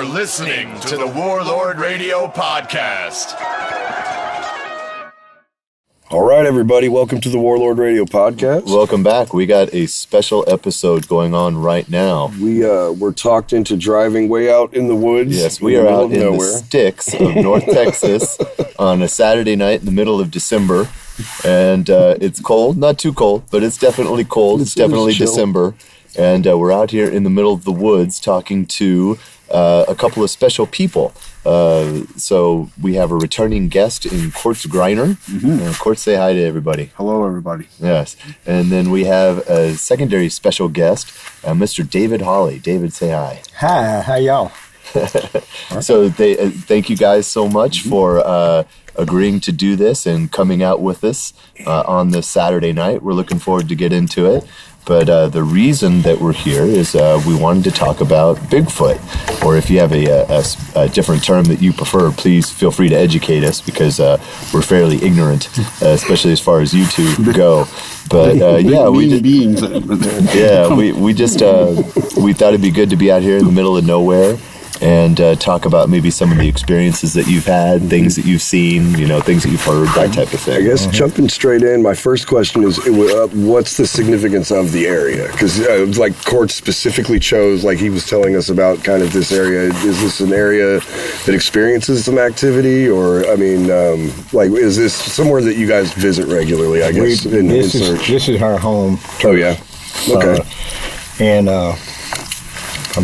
You're listening to the Warlord Radio Podcast. All right, everybody, welcome to the Warlord Radio Podcast. Welcome back. We got a special episode going on right now. We're talked into driving way out in the woods. Yes, we are out in the sticks of North Texas on a Saturday night in the middle of December. And it's cold, not too cold, but it's definitely cold. It's definitely December. And we're out here in the middle of the woods talking to a couple of special people. So we have a returning guest in Quartz Griner. Quartz, say hi to everybody. Hello, everybody. Yes. And then we have a secondary special guest, Mr. David Hawley. David, say hi. Hi, how y'all? So thank you guys so much for agreeing to do this and coming out with us on this Saturday night. We're looking forward to get into it. But the reason that we're here is we wanted to talk about Bigfoot. Or if you have a different term that you prefer, please feel free to educate us because we're fairly ignorant, especially as far as you two go. But we just we thought it'd be good to be out here in the middle of nowhere and talk about maybe some of the experiences that you've had, things that you've seen, things that you've heard, that type of thing. I guess jumping straight in, my first question is, what's the significance of the area? Because like Quartz specifically chose, like he was telling us about kind of this area. Is this an area that experiences some activity? Or, is this somewhere that you guys visit regularly, I guess, this is our home. Oh, yeah. Okay. I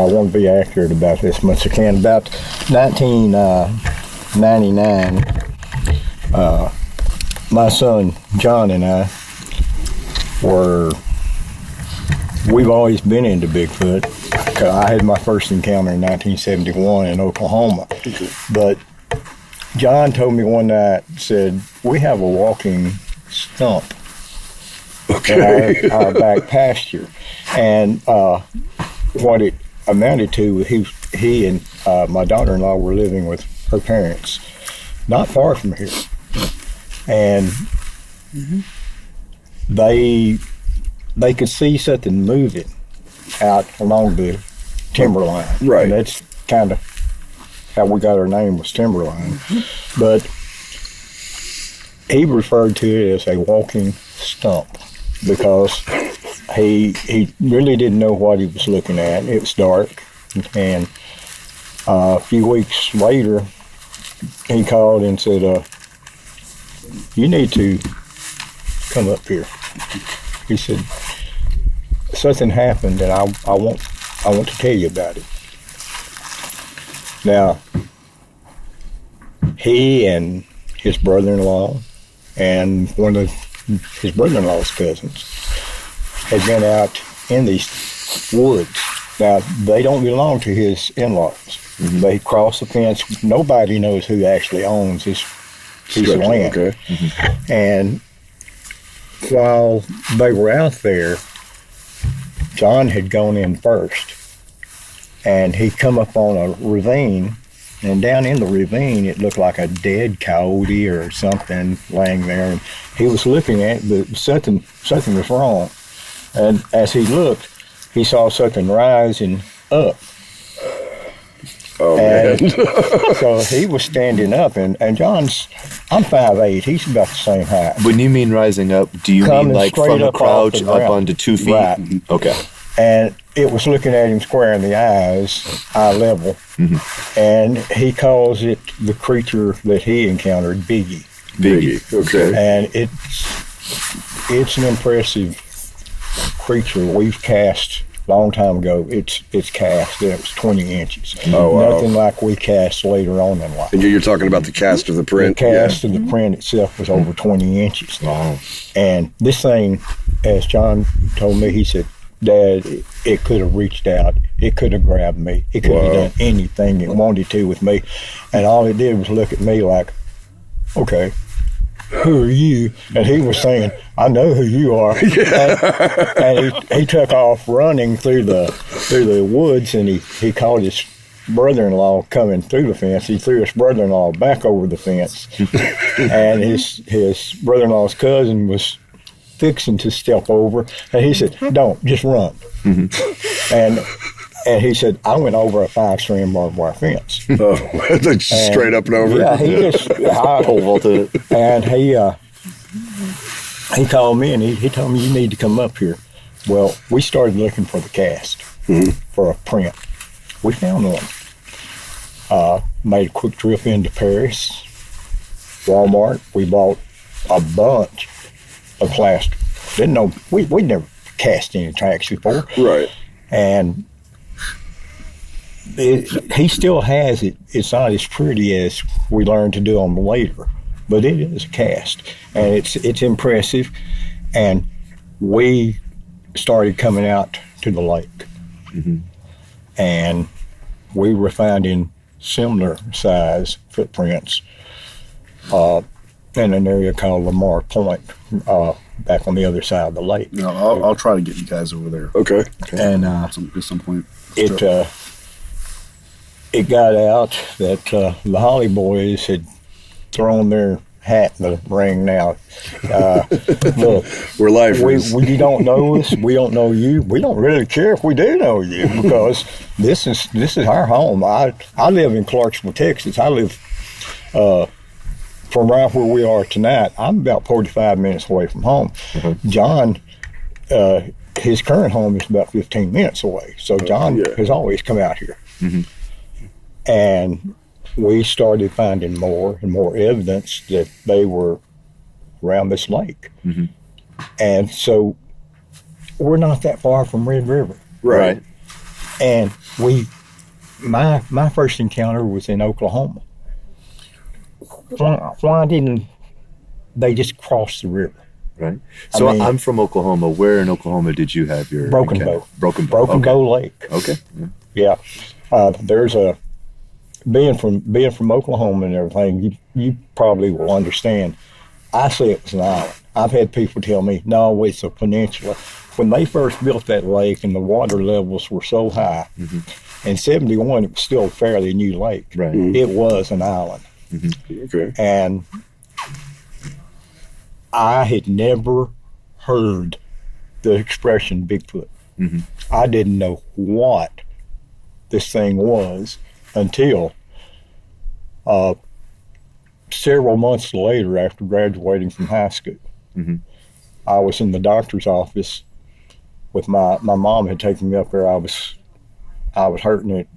want to be accurate about this as much as I can. About 1999, my son John and I we've always been into Bigfoot. I had my first encounter in 1971 in Oklahoma. But John told me one night, said, we have a walking stump in our back pasture. And what it amounted to, he and my daughter-in-law were living with her parents, not far from here, and they could see something moving out along the timberline. Right. And that's kind of how we got our name, was Timberline. But he referred to it as a walking stump because he really didn't know what he was looking at. It was dark, and a few weeks later, he called and said, you need to come up here. He said, something happened, and I want to tell you about it. Now, he and his brother-in-law and one of his brother-in-law's cousins had been out in these woods. Now, they don't belong to his in-laws. They cross the fence. Nobody knows who actually owns this piece of land. Okay. And while they were out there, John had gone in first. And he come up on a ravine, and down in the ravine, it looked like a dead coyote or something laying there. And he was looking at it, but something was wrong. And as he looked, he saw something rising up. Oh, man. So he was standing up, and John's, I'm 5'8", he's about the same height. When you mean rising up, do you mean like from a crouch up onto 2 feet? Right. Okay. And it was looking at him square in the eyes, eye level. And he calls it the creature that he encountered, Biggie. Okay. And it's an impressive creature. We've cast a long time ago. It's cast. It was 20 inches. Oh, wow. Nothing like we cast later on in life. And you're talking about the cast of the print? The cast of the print itself was over 20 inches. Wow. And this thing, as John told me, he said, Dad, it could have reached out. It could have grabbed me. It could have done anything it wanted to with me. And all it did was look at me like, okay, who are you? And he was saying, I know who you are. And he took off running through the woods, and he called his brother-in-law coming through the fence. He threw his brother-in-law back over the fence. And his brother-in-law's cousin was fixing to step over, and he said, don't, just run. And And he said, I went over a 5-strand barbed wire fence. Oh, straight up and over. Yeah, he just Pole vaulted it. and he called me and he told me, you need to come up here. Well, we started looking for the cast for a print. We found one. Made a quick trip into Paris, Walmart. We bought a bunch of plaster. Didn't know, we'd never cast any tracks before. Right. And he still has it. It's not as pretty as we learned to do them later, but it is a cast, and it's impressive. And we started coming out to the lake, and we were finding similar size footprints in an area called Lamar Point, back on the other side of the lake. No, I'll try to get you guys over there. Okay. And At some point. it got out that the Holly boys had thrown their hat in the ring. Now, look, We're lifers. you don't know us. We don't know you. We don't really care if we do know you, because this is our home. I live in Clarksville, Texas. I live from right where we are tonight. I'm about 45 minutes away from home. John, his current home is about 15 minutes away. So John has always come out here. And we started finding more and more evidence that they were around this lake. And so we're not that far from Red River. Right. And my first encounter was in Oklahoma. Why didn't they just cross the river? Right. So I mean, I'm from Oklahoma. Where in Oklahoma did you have your Broken encounter? Bow. Broken Bow. Broken Bow Lake. Okay. Yeah. There's a being from Oklahoma and everything, you probably will understand. I say it was an island. I've had people tell me, no, it's a peninsula. When they first built that lake and the water levels were so high, in 71 it was still a fairly new lake. Right. It was an island. Okay. And I had never heard the expression Bigfoot. I didn't know what this thing was until several months later, after graduating from high school. I was in the doctor's office with my mom had taken me up there. I was hurting it.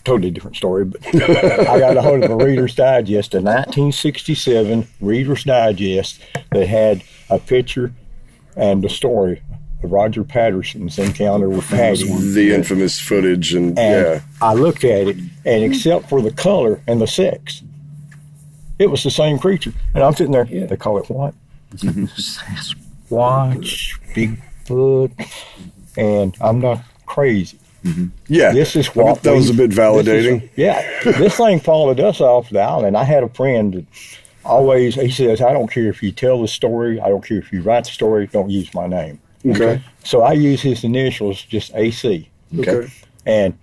Totally different story, but I got a hold of a Reader's Digest, a 1967 Reader's Digest that had a picture and the story of Roger Patterson's encounter with Patty. The infamous footage, and I looked at it, and except for the color and the sex, it was the same creature. And I'm sitting there, they call it what? Squatch, Bigfoot, and I'm not crazy. Yeah, this is what that was a bit validating. This thing followed us off the island. I had a friend that always, he says, I don't care if you tell the story, I don't care if you write the story, don't use my name. Okay. So I use his initials, just AC. Okay. And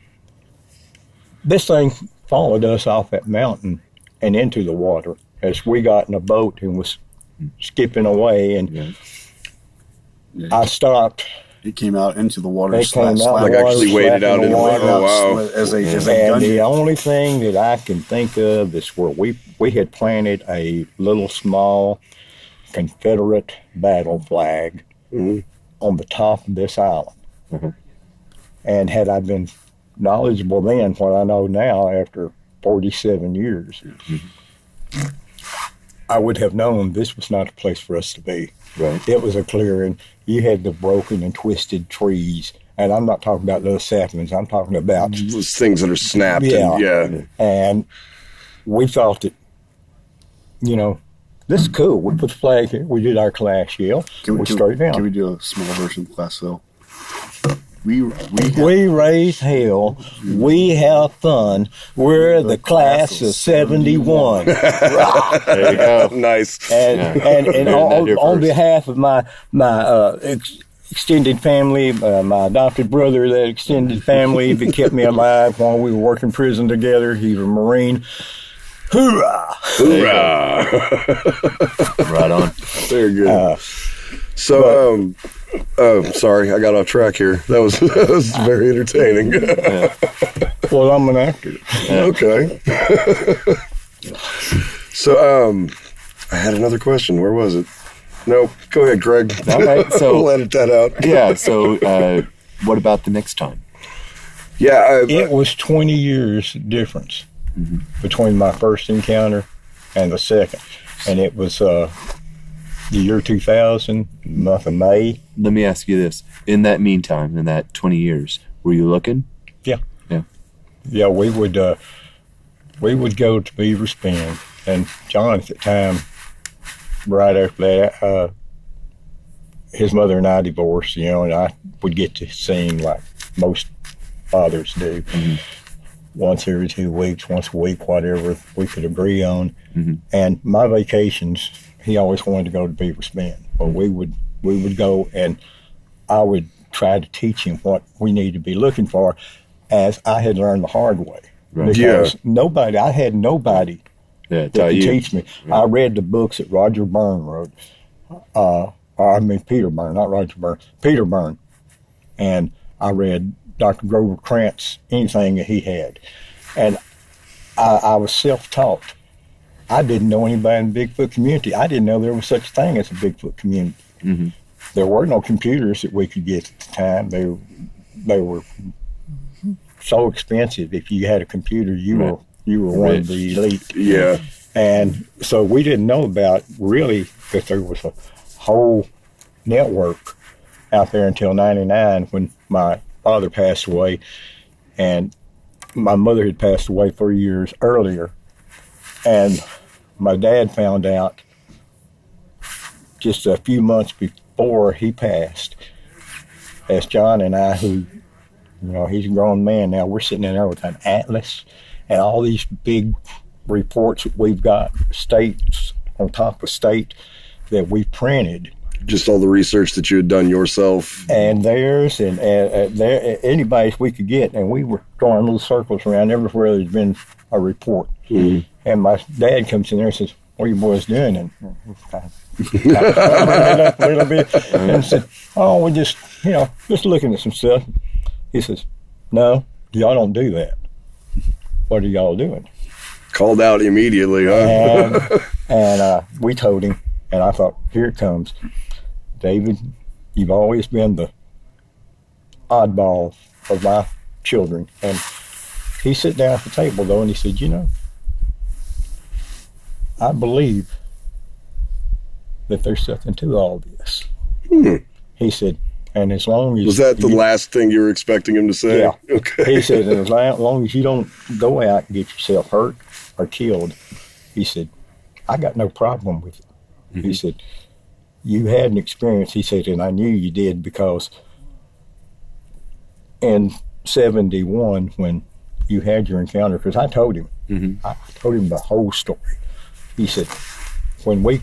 this thing followed us off that mountain and into the water as we got in a boat and was skipping away. And I stopped. It came out into the water. It came out like actually waded out into the water. Oh, wow. As a And gungeon. the only thing that I can think of is where we had planted a little small Confederate battle flag on the top of this island. And had I been knowledgeable then, what I know now after 47 years, I would have known this was not a place for us to be. Right. It was a clearing. You had the broken and twisted trees. And I'm not talking about those saplings. I'm talking about Those things that are snapped. Yeah. And we thought that, this is cool. We put the flag here. We did our class yell. We started down. Can we do a small version of class cell? We raise hell. We have fun. We're the class of 71. There you go. Nice. And on behalf of my extended family, my adopted brother, that extended family that kept me alive while we were working prison together. He was a Marine. Hoorah! Hoorah! Right on. Very good. So, sorry, I got off track here. That was very entertaining. Well, I'm an actor. Okay. So, I had another question. Where was it? Nope. Go ahead, Greg. All right, so we'll edit that out. Yeah. So, what about the next time? Yeah, It was 20 years difference between my first encounter and the second, and it was the year 2000, month of May. Let me ask you this: in that meantime, in that 20 years, were you looking? Yeah. Yeah. Yeah, we would go to Beaver Spin, and John at the time, right after that, his mother and I divorced, and I would get to see him like most fathers do. Once every 2 weeks, once a week, whatever we could agree on. And my vacations, he always wanted to go to Beaver Spin. But we would go, and I would try to teach him what we needed to be looking for, as I had learned the hard way. Right. Because I had nobody that could teach me. Right. I read the books that Roger Byrne wrote. Peter Byrne, not Roger Byrne. Peter Byrne. And I read Dr. Grover Krantz, anything that he had. And I was self-taught. I didn't know anybody in the Bigfoot community. I didn't know there was such a thing as a Bigfoot community. There were no computers that we could get at the time. They were so expensive. If you had a computer, you were one of the elite. yeah. And so we didn't know about really that there was a whole network out there until 99 when my father passed away, and my mother had passed away 3 years earlier. And my dad found out just a few months before he passed, as John and I, who, he's a grown man now, we're sitting in there with an atlas and all these big reports that we've got, states on top of state, that we printed. Just all the research that you had done yourself. And theirs, and anybody's we could get, and we were drawing little circles around everywhere there's been a report. And my dad comes in there and says, "What are you boys doing?" And up a little bit, and said, "Oh, we're just looking at some stuff." He says, "No, y'all don't do that. What are y'all doing?" Called out immediately, huh? And we told him, and I thought, here it comes. David, you've always been the oddball of my children. And he sat down at the table, though, and he said, I believe that there's something to all this. He said, and as long as... Was that the last thing you were expecting him to say? Yeah. Okay. He said, as long as you don't go out and get yourself hurt or killed, he said, I got no problem with it. He said, you had an experience, he said, and I knew you did, because in 71, when you had your encounter, because I told him, I told him the whole story. He said, when we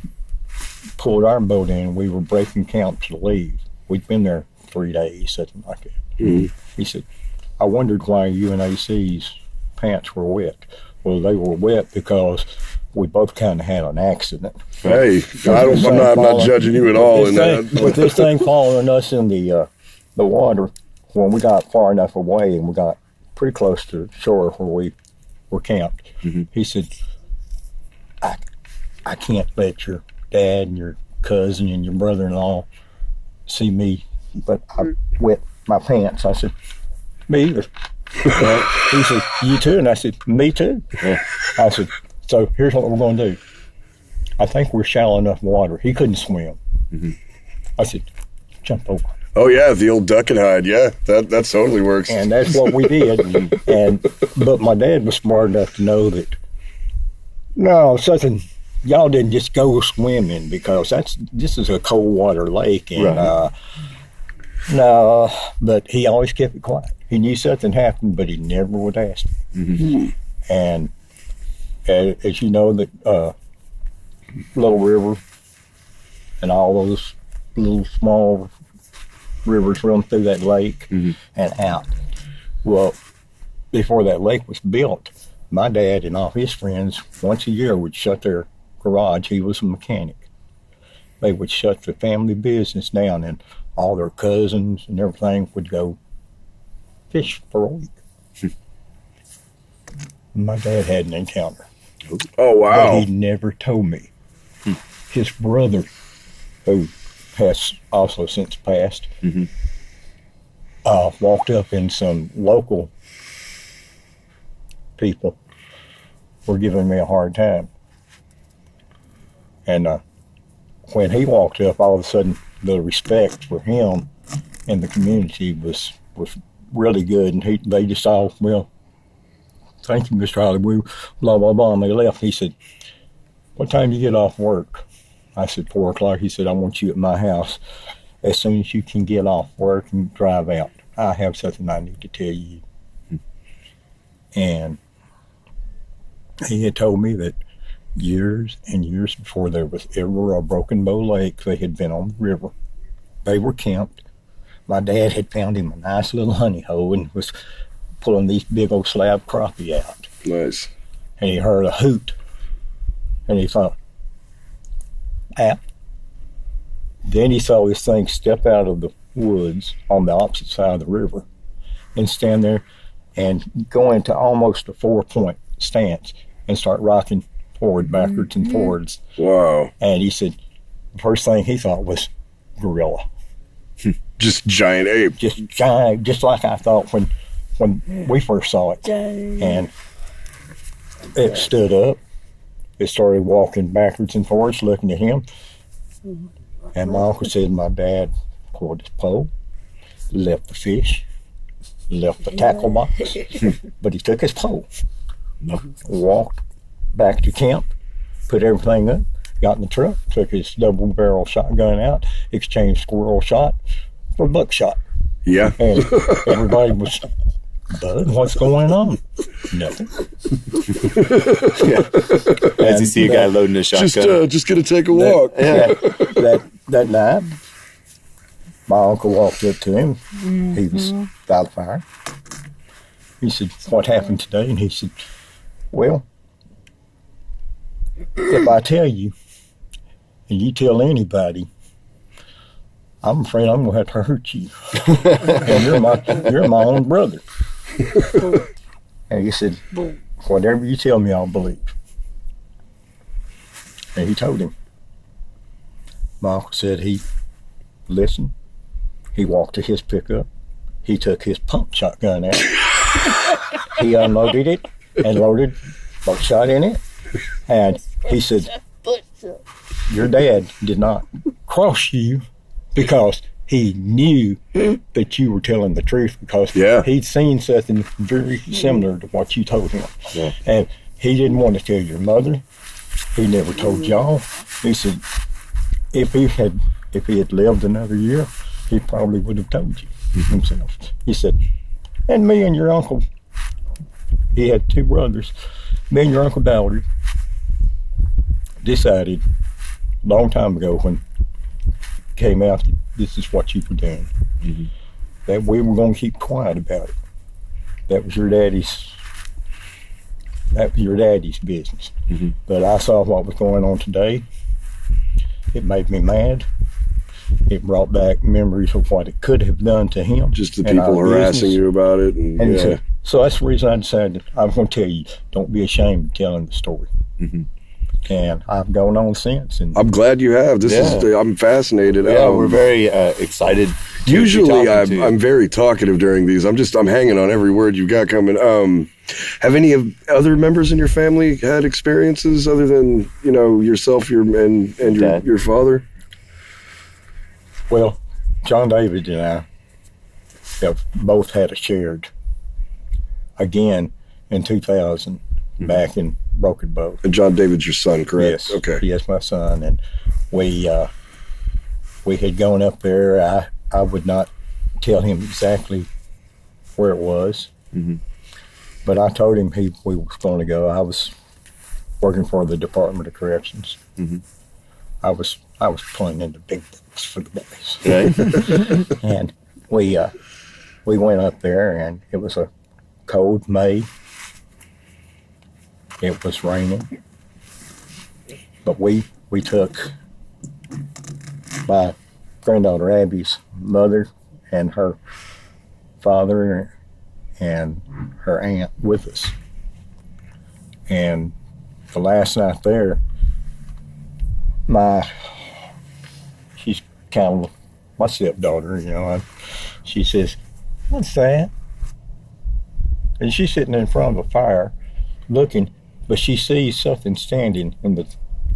pulled our boat in, we were breaking camp to leave. We'd been there 3 days, something like that. He said, I wondered why UNAC's pants were wet. Well, they were wet because we both kind of had an accident. Hey, I'm not judging you at all in that. With this thing following us in the water, when we got far enough away and we got pretty close to the shore where we were camped, he said, I can't let your dad and your cousin and your brother-in-law see me, but I wet my pants. I said, me either. He said, you too? And I said, me too. I said, so here's what we're going to do. I think we're shallow enough water. He couldn't swim. I said, jump over. Oh yeah, the old duck and hide. Yeah, that totally works. And that's what we did. But my dad was smart enough to know that, no, y'all didn't just go swimming, because this is a cold water lake, and no, but he always kept it quiet. He knew something happened, but he never would ask me. And as you know, that Little River and all those little small rivers run through that lake and out. Well, before that lake was built, my dad and all his friends once a year would shut their garage. He was a mechanic. they would shut the family business down, and all their cousins and everything would go fish for a week. My dad had an encounter. Oh, wow. But he never told me. His brother, who has also since passed, walked up, and some local people were giving me a hard time. And when he walked up, all of a sudden the respect for him in the community was really good. And they just all, well, thank you, Mr. Hollywood, blah, blah, blah. And they left. He said, what time do you get off work? I said, 4 o'clock. He said, I want you at my house as soon as you can get off work and drive out. I have something I need to tell you. And he had told me that years and years before there was ever a Broken Bow Lake, they had been on the river. They were camped. My dad had found him a nice little honey hole and was pulling these big old slab crappie out. Nice. And he heard a hoot. And he thought, ah. Then he saw this thing step out of the woods on the opposite side of the river and stand there and go into almost a 4-point stance and start rocking forward, backwards, and forwards. Wow. And he said the first thing he thought was gorilla. Just giant ape. Just giant, just like I thought when we first saw it. And it stood up. It started walking backwards and forwards, looking at him. And my uncle said my dad pulled his pole, left the fish, left the tackle box, but he took his pole, walked back to camp, put everything up, got in the truck, took his double-barrel shotgun out, exchanged squirrel shot for buckshot. Yeah. And everybody was, Bud, what's going on? Nothing. As you see a guy loading a shotgun. Just gonna take a walk. That night, my uncle walked up to him. He was by the fire. He said, what happened today? And he said, well, if I tell you, and you tell anybody, I'm afraid I'm gonna have to hurt you. And you're my own brother. And he said, whatever you tell me, I'll believe. And he told him. My uncle said he listened. He walked to his pickup. He took his pump shotgun out. He unloaded it and loaded buckshot in it. And he said, your dad did not cross you because he knew that you were telling the truth, because he'd seen something very similar to what you told him. Yeah. And he didn't want to tell your mother. He never told y'all. He said, if he had lived another year, he probably would have told you himself. He said, and me and your uncle, he had 2 brothers, me and your Uncle Dowdy decided a long time ago when it came out that this is what you were doing, that we were going to keep quiet about it. That was your daddy's business. But I saw what was going on today. It made me mad. It brought back memories of what it could have done to him. Just the people harassing you about it. And so, so that's the reason I decided I was going to tell you, don't be ashamed of telling the story. And I've gone on since. And I'm glad you have. This is, I'm fascinated. Yeah, we're very excited. Usually I'm very talkative during these. I'm hanging on every word you've got coming. Have any of other members in your family had experiences other than, yourself and your father? Well, John David and I have both had a shared again in 2000 back in Broken Bow. And John David's your son, correct? Yes. Okay. He is my son, and we had gone up there. I would not tell him exactly where it was, but I told him we was going to go. I was working for the Department of Corrections. I was playing in the big books for the boys. Right. And we went up there, and it was a cold May. It was raining, but we took my granddaughter Abby's mother and her father and her aunt with us. And the last night there, she's kind of my stepdaughter, you know, she says, "What's that?" And she's sitting in front of a fire looking, but she sees something standing in the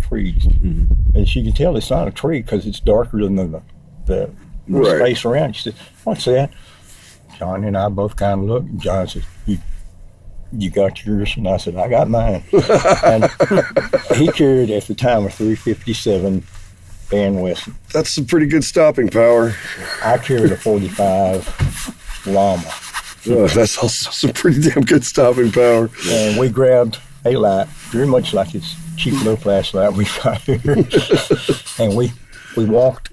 trees. Mm-hmm. And she can tell it's not a tree because it's darker than the Right. space around. She said, "What's that?" John and I both kind of looked, and John said, You got yours? And I said, I got mine. And he carried at the time a 357 Van Wesson. That's some pretty good stopping power. I carried a 45 Llama. Oh, that's also some pretty damn good stopping power. And we grabbed a light, very much like this cheap little flashlight we got here. And we walked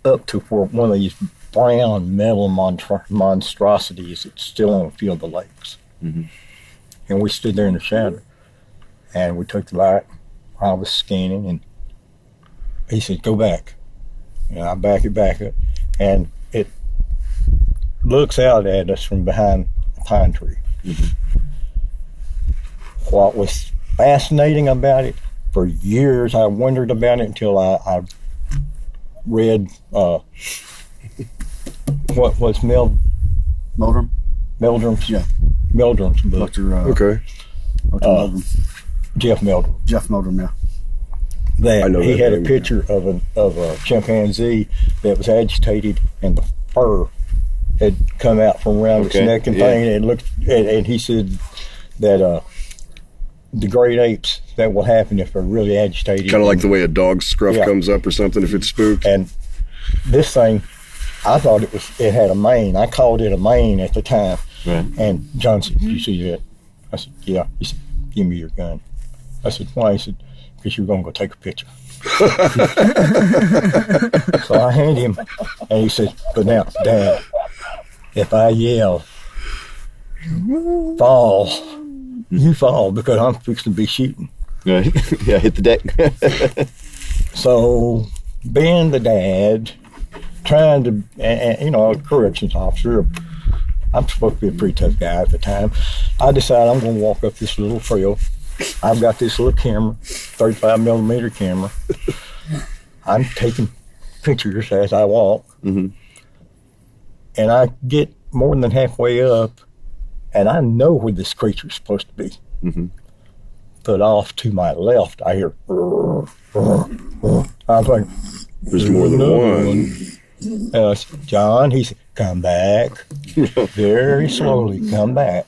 up to one of these brown metal monstrosities that's still on the field of lakes. Mm-hmm. And we stood there in the shadow. And we took the light. I was scanning, and he said, "Go back." And I back it back up. And it looks out at us from behind a pine tree. Mm-hmm. What was fascinating about it, for years I wondered about it until I read what was Meldrum? Meldrum's? Yeah. Meldrum's book. Dr. Okay. Dr. Meldrum. Jeff Meldrum. Jeff Meldrum, yeah. That I know he that had name, a picture of a chimpanzee that was agitated, and the fur had come out from around its neck and thing, and it looked. And he said that the great apes, that will happen if they're really agitated. Kind of like the way a dog's scruff Yeah. comes up or something if it's spooked. And this thing, I thought it had a mane. I called it a mane at the time. Right. And John said, "Did you see that?" I said, "Yeah." He said, "Give me your gun." I said, "Why?" He said, "Because you're going to go take a picture." So I handed him, and he said, "But now, Dad, if I yell, fall, you fall, because I'm fixing to be shooting." Right. Yeah, hit the deck. So, being the dad, trying to, and, you know, a corrections officer, I'm supposed to be a pretty tough guy at the time. I decided I'm going to walk up this little trail. I've got this little camera, 35 millimeter camera. I'm taking pictures as I walk. Mm-hmm. And I get more than halfway up, and I know where this creature's supposed to be. Mm-hmm. But off to my left, I hear, I'm like, There's more than one. John, he said, "Come back." Very slowly, come back.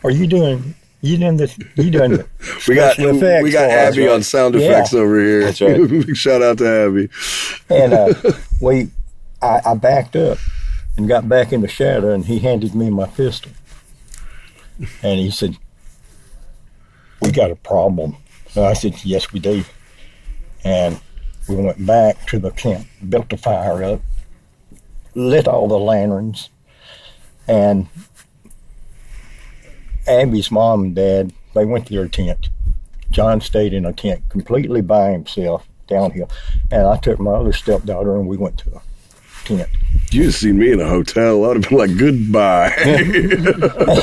Are you doing this? You doing the We got special effects? we got Abby on sound effects over here. That's right. Big shout out to Abby. And I backed up and got back in the shadow, and he handed me my pistol. And he said, "We got a problem." And I said, "Yes, we do." And we went back to the camp, built the fire up, lit all the lanterns, and Abby's mom and dad, they went to their tent. John stayed in a tent completely by himself downhill, and I took my other stepdaughter and we went to a tent. You'd have seen me in a hotel. I'd have been like, goodbye.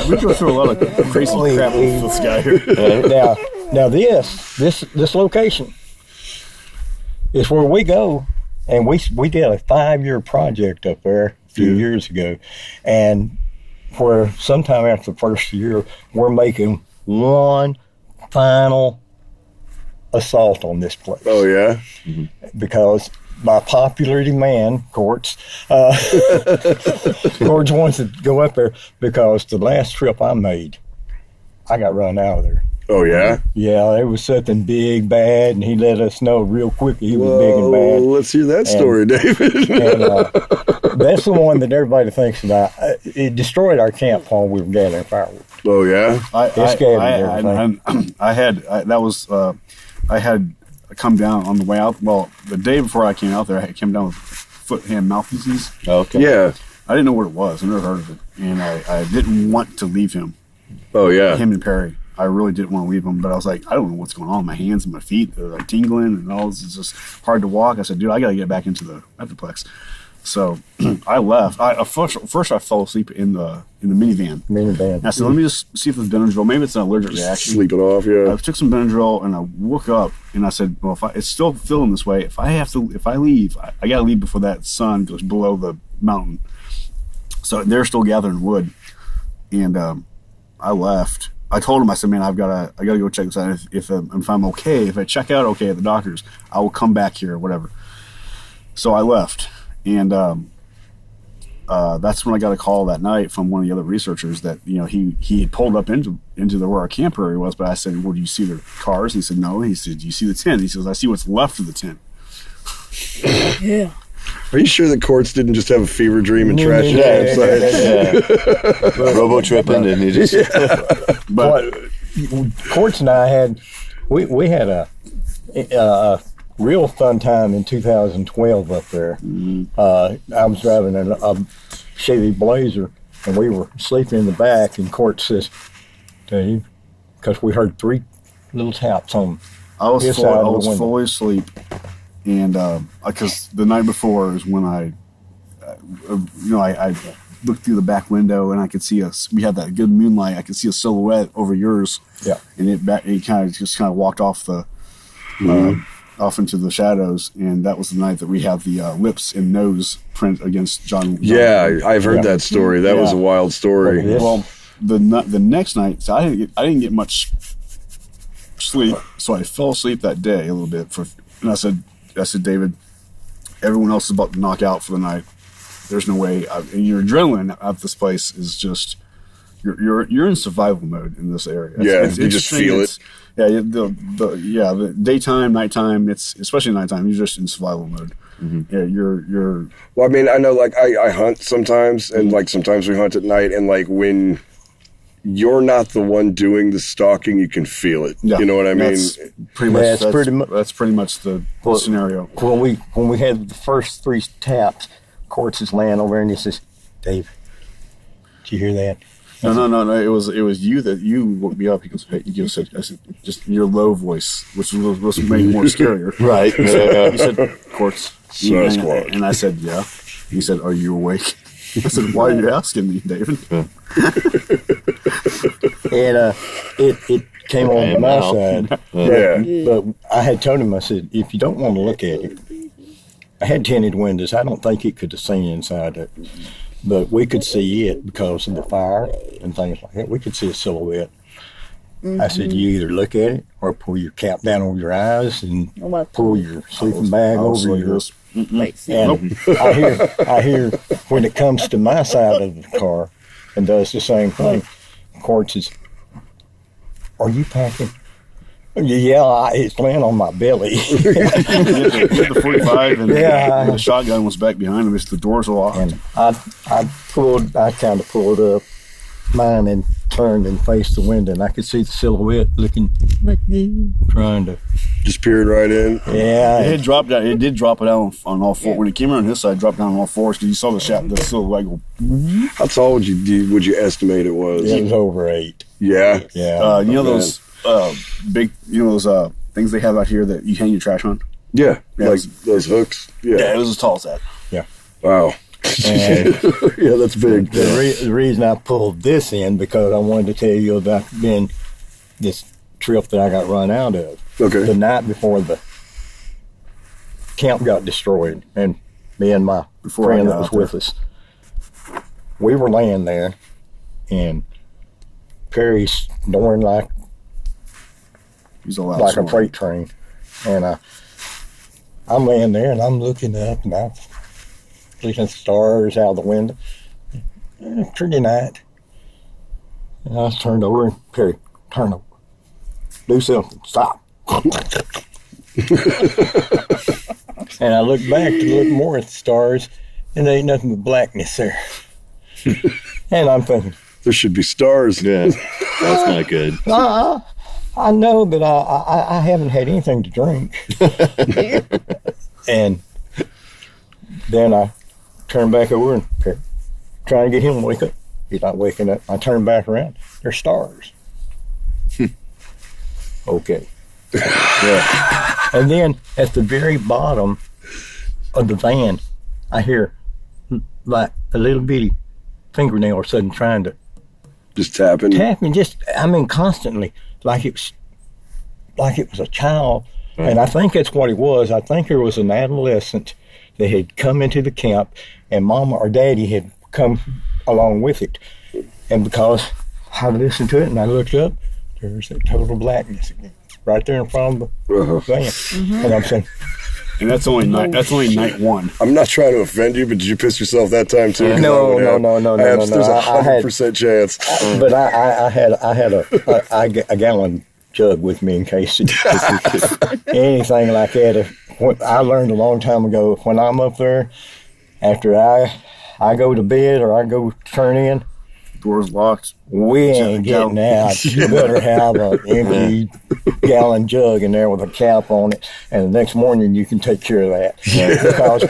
We go through a lot of crazy crap with this guy here. Now this location is where we go, and we did a 5-year project up there a few years ago, and where sometime after the first year, we're making one final assault on this place. Oh, yeah? Because by popular demand, Courts wants to go up there, because the last trip I made, I got run out of there. Oh, yeah? Yeah, it was something big, bad, and he let us know real quickly he was big and bad. Let's hear that story, David. And that's the one that everybody thinks about. It destroyed our camp while we were gathering firewood. Oh, yeah? I had come down on the way out. Well, the day before I came out there, I came down with foot, hand, mouth disease. Okay. Yeah. I didn't know what it was. I never heard of it. And I didn't want to leave him. Oh, yeah. Him and Perry. I really didn't want to leave him, but I was like, I don't know what's going on. My hands and my feet, they're like tingling and all this is just hard to walk. I said, dude, I got to get back into the Metroplex. So I left. First I fell asleep in the minivan. Minivan. I said, let me just see if it's Benadryl. Maybe it's an allergic reaction. Sleep it off, yeah. I took some Benadryl and I woke up and I said, well, it's still feeling this way. If I leave, I got to leave before that sun goes below the mountain. So they're still gathering wood, and I left. I told him, I said, man, I gotta go check this out. If I'm okay, if I check out okay at the doctor's, I will come back here or whatever. So I left. And that's when I got a call that night from one of the other researchers that, you know, he had pulled up into where our camp area was, but I said, well, do you see the cars? He said, no. He said, do you see the tent? He says, I see what's left of the tent. Yeah. Are you sure the Courts didn't just have a fever dream and trash it outside? Robo tripping and he just. But Courts and I had a real fun time in 2012 up there. I was driving a Chevy Blazer, and we were sleeping in the back, and Court says, Dave, because we heard 3 little taps on I was his side of the window. fully asleep, and because the night before is when I looked through the back window and I could see we had that good moonlight. I could see a silhouette over yours. Yeah, and it kind of walked off off into the shadows, and that was the night that we have the lips and nose print against John. Yeah, I've heard that story. That was a wild story. Well, the next night, so I didn't get much sleep, so I fell asleep that day a little bit. And I said, David, everyone else is about to knock out for the night. There's no way. And your adrenaline at this place is just you're in survival mode in this area. You just feel it. Yeah, the daytime, nighttime. It's especially nighttime. You're just in survival mode. Mm-hmm. Yeah, you're. Well, I mean, I know, like I hunt sometimes, and like sometimes we hunt at night, and like when you're not the one doing the stalking, you can feel it. Yeah, you know what I mean? That's pretty much the scenario. When we had the first 3 taps, Courts is laying over and he says, Dave, did you hear that? No. It was you that you woke me up. He goes, hey, I said, just your low voice, which was made more scarier. Right. He said, Courts. And I said, yeah. He said, are you awake? I said, why are you asking me, David? And it came on my side. But I had told him, I said, if you don't want to look at it, I had tinted windows. I don't think he could have seen inside it. But we could see it because of the fire and things like that. We could see a silhouette. Mm-hmm. I said, you either look at it or pull your cap down over your eyes and pull your sleeping bag over your... And I hear when it comes to my side of the car and does the same thing, Court says, are you packing? Yeah, it's laying on my belly. You had the 45 and the shotgun was back behind him. The doors were locked. And I kind of pulled up mine and turned and faced the window, and I could see the silhouette looking, trying to. Just peered right in. Yeah. It dropped down. It did drop it down on all 4. When it came around his side, it dropped down on all 4s because you saw the silhouette go. How tall would you estimate it was? It was over 8. Yeah. Yeah. You know those big, those things they have out here that you hang your trash on? Yeah. Like those hooks? Yeah, it was as tall as that. Yeah. Wow. And yeah, that's big. The reason I pulled this in because I wanted to tell you about this trip that I got run out of. Okay. The night before the camp got destroyed, and me and my friend that was with us, we were laying there, and Perry's snoring like a freight train, and I'm laying there and I'm looking up and I'm looking at the stars out of the window. Pretty night. And I turned over and Perry, turn over. Do something. Stop. And I looked back to look more at the stars, and there ain't nothing but blackness there. And I'm thinking, there should be stars. Yeah, that's not good. I know, but I haven't had anything to drink. And then I turned back over and trying to get him to wake up. He's not waking up. I turn back around. There's stars. Okay. Yeah. And then at the very bottom of the van, I hear like a little bitty fingernail or something trying to Just tapping. constantly, like it was a child. And I think that's what it was. I think there was an adolescent that had come into the camp, and Mama or Daddy had come along with it. And because I listened to it and I looked up, there's that total blackness again, right there in front of the van. And I'm saying, And that's only night one. I'm not trying to offend you, but did you piss yourself that time too? No. There's a 100% chance. But I had a gallon jug with me in case anything like that. I learned a long time ago, when I'm up there, after I go to bed or I go turn in, Doors locked. we ain't getting out. You better have an empty gallon jug in there with a cap on it, and the next morning you can take care of that. Because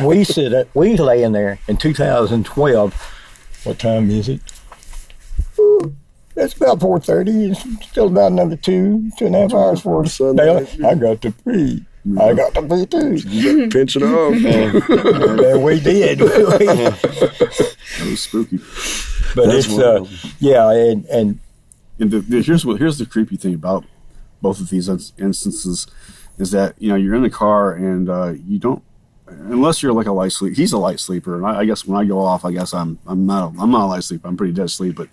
we lay in there in 2012. What time is it? It's about 4:30. It's still about another 2.5 hours for the sunlight. I got to pee. I got to pee too. Pinch it off. And we did. That was spooky. But That's it's wild. and Here's the creepy thing about both of these instances is that you're in the car and you don't, unless you're like a light sleeper. He's a light sleeper, and I guess when I go off, I guess I'm not a light sleeper. I'm pretty dead asleep. But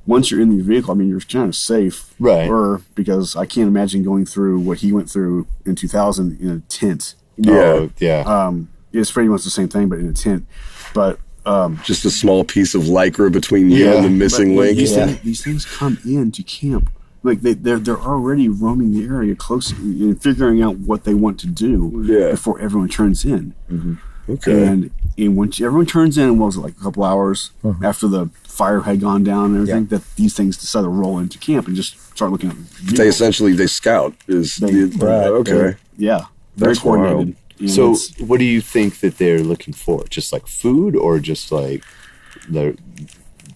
once you're in the vehicle, I mean, you're kind of safe, Right. Or because I can't imagine going through what he went through in 2000 in a tent. Yeah. It's pretty much the same thing, but in a tent. But Just a small piece of lycra between you and the missing but link. these things come into camp. Like they're already roaming the area close and figuring out what they want to do before everyone turns in. Okay. And once everyone turns in, what was it, like a couple hours after the fire had gone down and everything, that these things decide to roll into camp and just start looking at They scout. Okay. Yeah. Very That's coordinated. wild. And So, it's- what do you think that they're looking for? Just like food, or just like they're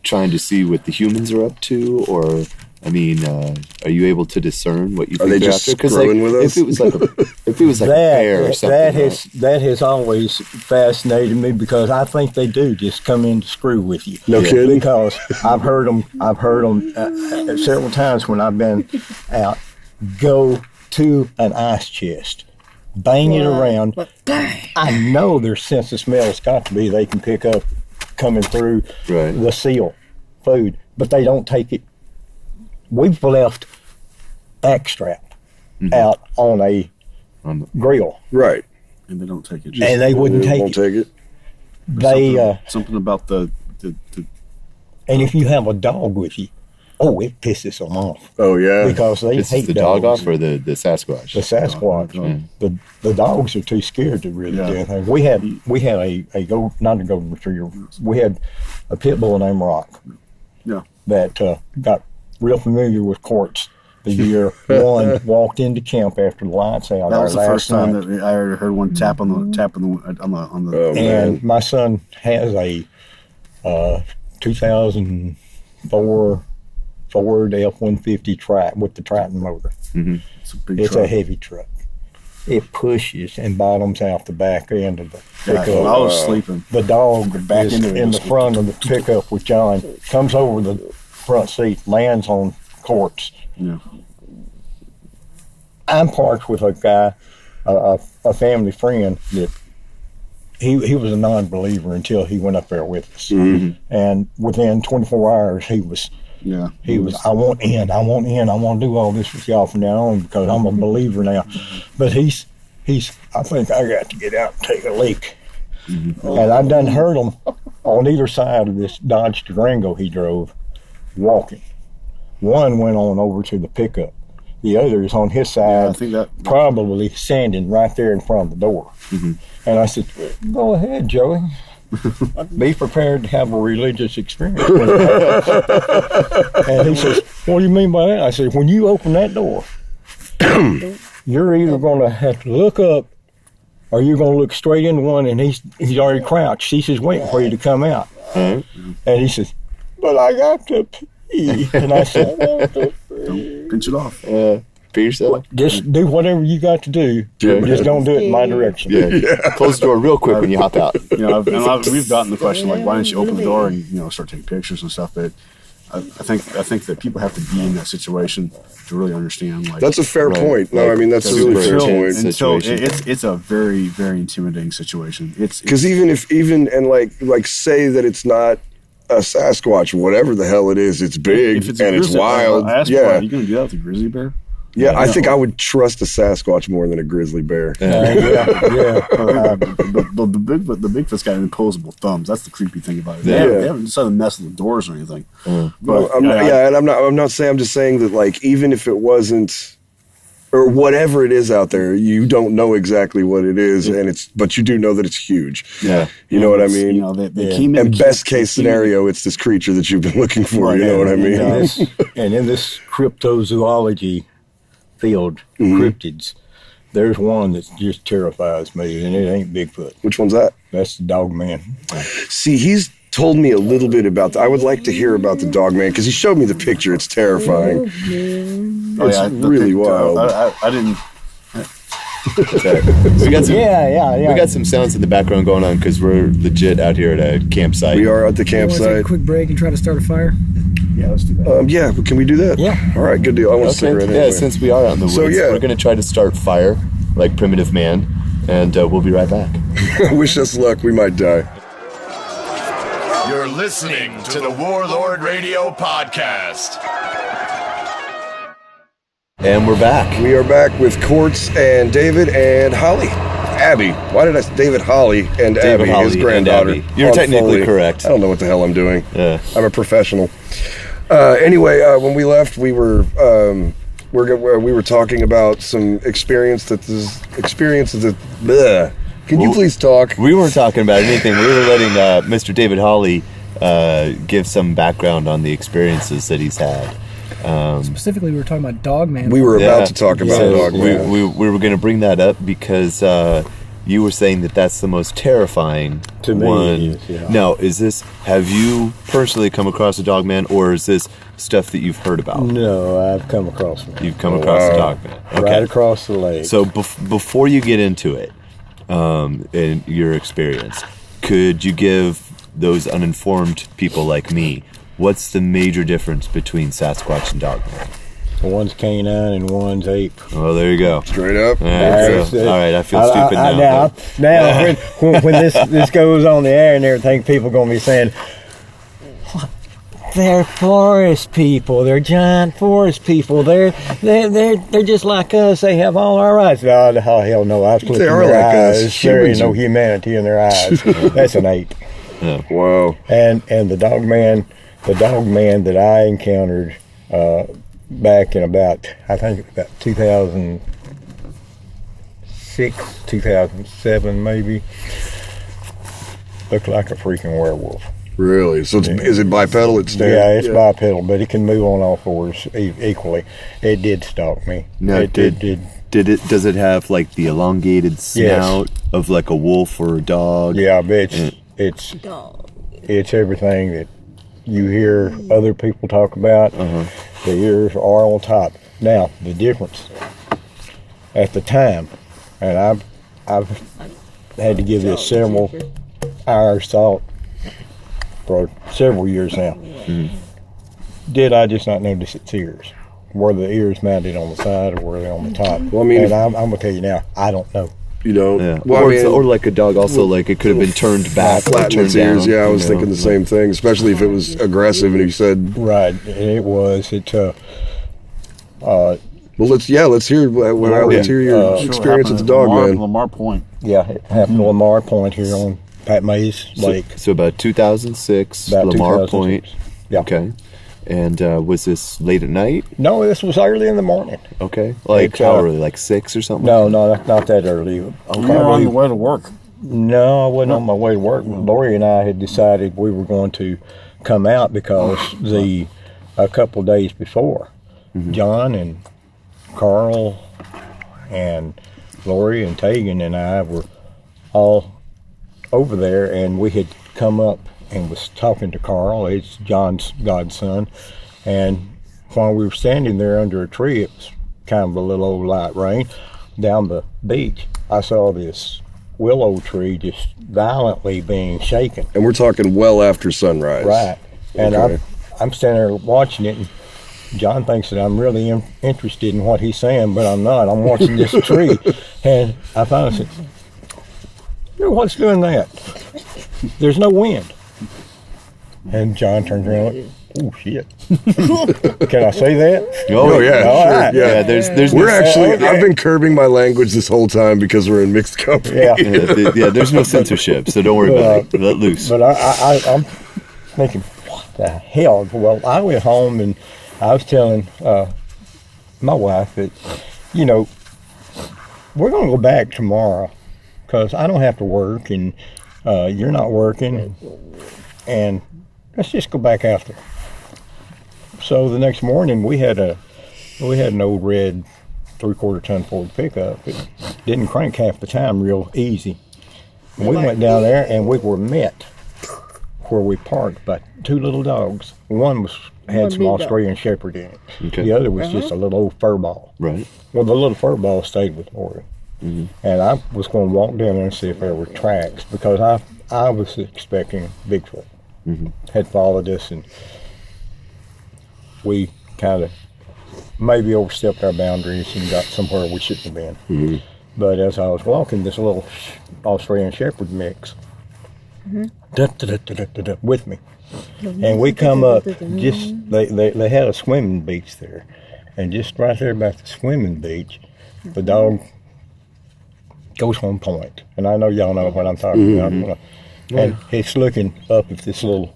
trying to see what the humans are up to? Or, I mean, are you able to discern what you think they they're just after? 'Cause, screwing with us? if it was like a bear or something, that has always fascinated me, because I think they do just come in to screw with you. No kidding? Because I've heard them several times when I've been out go to an ice chest, bang it around. I know their sense of smell's got to be they can pick up coming through the seal food, but they don't take it. We've left backstrap out on a grill. Right. and they don't take it. And they wouldn't take won't it. take it. They something about the and if you have a dog with you, it pisses them off. Oh yeah. Because they this hate is the dogs. dog off or the Sasquatch? The Sasquatch. The dogs are too scared to really do anything. We had a not a golden retriever. We had a pit bull named Rock. Yeah. That got real familiar with courts the year one walked into camp after the lights out. That was the first time night. that I ever heard one tap on the. Oh, And man. my son has a 2004 Ford F-150 Triton with the Triton motor. It's a big It's truck. a heavy truck. It pushes and bottoms out the back end of the Yeah, pickup. well, I was sleeping. The dog back is into it in the just- front of the pickup with John, comes over the front seat, lands on courts. Yeah. I'm parked with a guy, a family friend that he was a non-believer until he went up there with us. And within 24 hours, he was, I want in, I want to do all this with y'all from now on because I'm a believer now. But he's, I think I got to get out and take a leak. And I done heard him on either side of this Dodge Durango he drove, walking. One went on over to the pickup. The other is on his side, I think that probably standing right there in front of the door. And I said, go ahead, Joey. Be prepared to have a religious experience. And he says, what do you mean by that? I said, when you open that door, you're either going to have to look up or you're going to look straight into one, and he's already crouched. He's just waiting for you to come out. And he says, but I got to pee. And I said, pinch it off. Be yourself. Just do whatever you got to do. Yeah. Just don't do it in my direction. Yeah. Close the door real quick when you hop out. We've gotten the question like, why don't you open the door and start taking pictures and stuff? But I think that people have to be in that situation to really understand. Like, That's a fair point. No, I mean that's a really fair point. Until it's a very, very intimidating situation. Because even like say that it's not a Sasquatch, whatever the hell it is, it's big and it's wild. I asked you, are you going to do that with a grizzly bear? Yeah, I think I would trust a Sasquatch more than a grizzly bear. The Bigfoot's got imposable thumbs. That's the creepy thing about it. They haven't decided to mess with the doors or anything. But I'm not saying. I'm just saying that like even if it wasn't, or whatever it is out there, you don't know exactly what it is, but you do know that it's huge. Yeah, you know what I mean. They came in. And best case scenario, it's this creature that you've been looking for. You know what I mean? And in this cryptozoology field, cryptids, there's one that just terrifies me, and it ain't Bigfoot. Which one's that? That's the dog man. See, he's told me a little bit about that. I would like to hear about the dog man because he showed me the picture. It's terrifying. It's really wild. I didn't. We got some. Yeah. We got some sounds in the background going on because we're legit out here at a campsite. We are at the Want to take a campsite. quick break and try to start a fire? Yeah, let's do that. Yeah, can we do that? Yeah. All right, good deal. I want a cigarette anyway. Yeah, since we are out in the woods, we're going to try to start fire like primitive man, and we'll be right back. Wish us luck. We might die. You're listening to the Warlord Radio Podcast. And we're back. We are back with Quartz and David and Holly. Abby. Why did I say David Holly and David Abby, Holly his granddaughter? and Abby. You're technically correct. I don't know what the hell I'm doing. Yeah. I'm a professional. Anyway, when we left, we were talking about some experiences that. Bleh. Can you please talk? We weren't talking about anything. We were letting Mr. David Holly give some background on the experiences that he's had. Specifically, we were talking about Dogman. We were about to talk about Dogman. We were going to bring that up because you were saying that that's the most terrifying To me, one. it is, yeah. Now, have you personally come across a Dogman, or is this stuff that you've heard about? No, I've come across one. You've come across a Dogman. Okay. Right across the lake. So before you get into it, in your experience, could you give those uninformed people like me, what's the major difference between Sasquatch and Dogman? One's canine and one's ape. Oh, there you go. Straight up. All right, I feel stupid now. Now, when this goes on the air and everything, people are going to be saying, they're forest people. They're giant forest people. They're just like us. They have all our rights. Oh, hell no. I was looking They in are their like us. eyes. There ain't no Humans. humanity in their eyes. That's an ape. Wow. And the dog man that I encountered back in about 2006, 2007 maybe, looked like a freaking werewolf. Really? So is it bipedal? It's Yeah, it's bipedal, but it can move on all fours equally. It did stalk me. No, it did. Does it have like the elongated snout of like a wolf or a dog? Yeah, but it's everything that you hear other people talk about. The ears are on top. Now the difference at the time, and I've had to give this several hours thought for several years now. Did I just not notice its ears? Were the ears mounted on the side or were they on the top? Well, I mean, and I'm gonna tell you now, I don't know. You know, Yeah. well, Or like a dog, also like it could have been turned back, or flatten turned its ears. down. Yeah, I was you thinking know? the same thing, especially if it was aggressive. And he said, Right, it was. "Well, let's hear your experience at the dog, man." Lamar Point. Yeah, it happened to Lamar Point here on Pat Mays Lake. So about 2006, About Lamar 2006. Point. Yeah. Okay. And was this late at night? No, this was early in the morning. Okay. Like It's, how early? Like 6 or something? No, not that early. You were on the way to work. No, I wasn't on my way to work. Lori and I had decided we were going to come out because a couple of days before, John and Carl and Lori and Tegan and I were all over there, and we had come up and was talking to Carl. It's John's godson, and while we were standing there under a tree, it was kind of a little old light rain, down the beach, I saw this willow tree just violently being shaken. And we're talking well after sunrise. Right. And Okay. I'm standing there watching it, and John thinks that I'm really interested in what he's saying, but I'm not. I'm watching this tree. And I finally said, "You know what's doing that? There's no wind." And John turns around and oh shit. Can I say that? Oh, yeah, All sure, right. yeah. There's We're no, actually, I've been curbing my language this whole time because we're in mixed company. Yeah. there's no censorship, so don't worry about it. Let loose. But I'm thinking, what the hell? Well, I went home and I was telling my wife that, you know, we're going to go back tomorrow because I don't have to work and you're not working, and let's just go back out there. So the next morning we had an old red 3/4 ton Ford pickup. It didn't crank half the time real easy. And we went down there and we were met where we parked by two little dogs. One had some Australian Shepherd in it. Okay. The other was just a little old fur ball. Right. Well, the little fur ball stayed with Ori. And I was going to walk down there and see if there were tracks because I was expecting Bigfoot. Had followed us, and we kind of maybe overstepped our boundaries and got somewhere we shouldn't have been. But as I was walking, this little Australian Shepherd mix with me. And we come up, just they had a swimming beach there. And just right there about the swimming beach, the dog goes on point. And I know y'all know what I'm talking about. And he's looking up at this little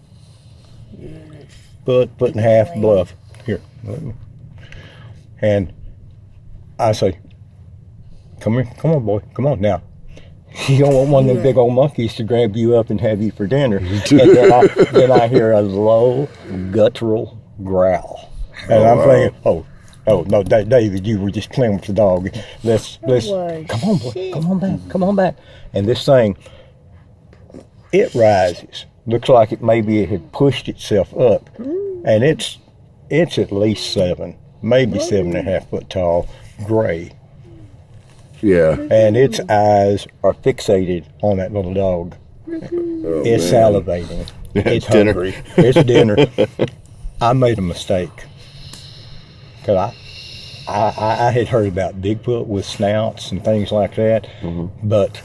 foot and a half bluff here. And I say, come here, come on, boy, come on now. You don't want one of them big old monkeys to grab you up and have you for dinner. And then I hear a low, guttural growl. And I'm thinking, oh no, David, you were just playing with the dog. Let's come on, boy, come on back. And this thing, it rises. Looks like maybe it had pushed itself up. And it's at least 7, maybe 7.5 foot tall, gray. Yeah. And its eyes are fixated on that little dog. It's salivating. It's dinner. hungry. It's dinner. I made a mistake. Because I had heard about Bigfoot with snouts and things like that. But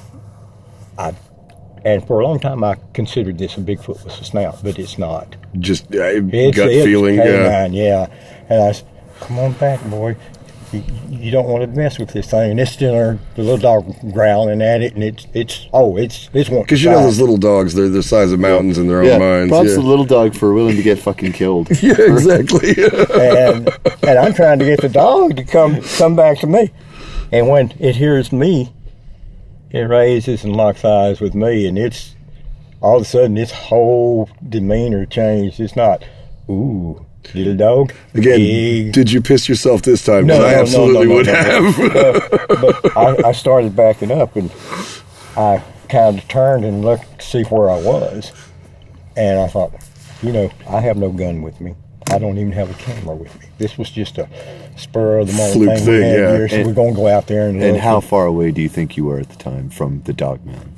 and for a long time I considered this a Bigfoot with a snout, but it's not. Just It's gut feeling. canine, yeah. And I said, come on back, boy. You don't want to mess with this thing. And it's still there, the little dog growling at it, and it's one. Because you know those little dogs, they're the size of mountains in their own minds. Props to the little dog for willing to get fucking killed. Yeah, exactly. and I'm trying to get the dog to come back to me. And when it hears me, it raises and locks eyes with me, and it's all of a sudden its whole demeanor changed. It's not, ooh, little dog. Again, big. did you piss yourself this time? No, Because I absolutely would no. have. But I started backing up, and I kind of turned and looked to see where I was. And I thought, you know, I have no gun with me. I don't even have a camera with me. This was just a spur of the moment Fluke thing thing, we had yeah. here, so we're going to go out there and look. And how far away do you think you were at the time from the dog man?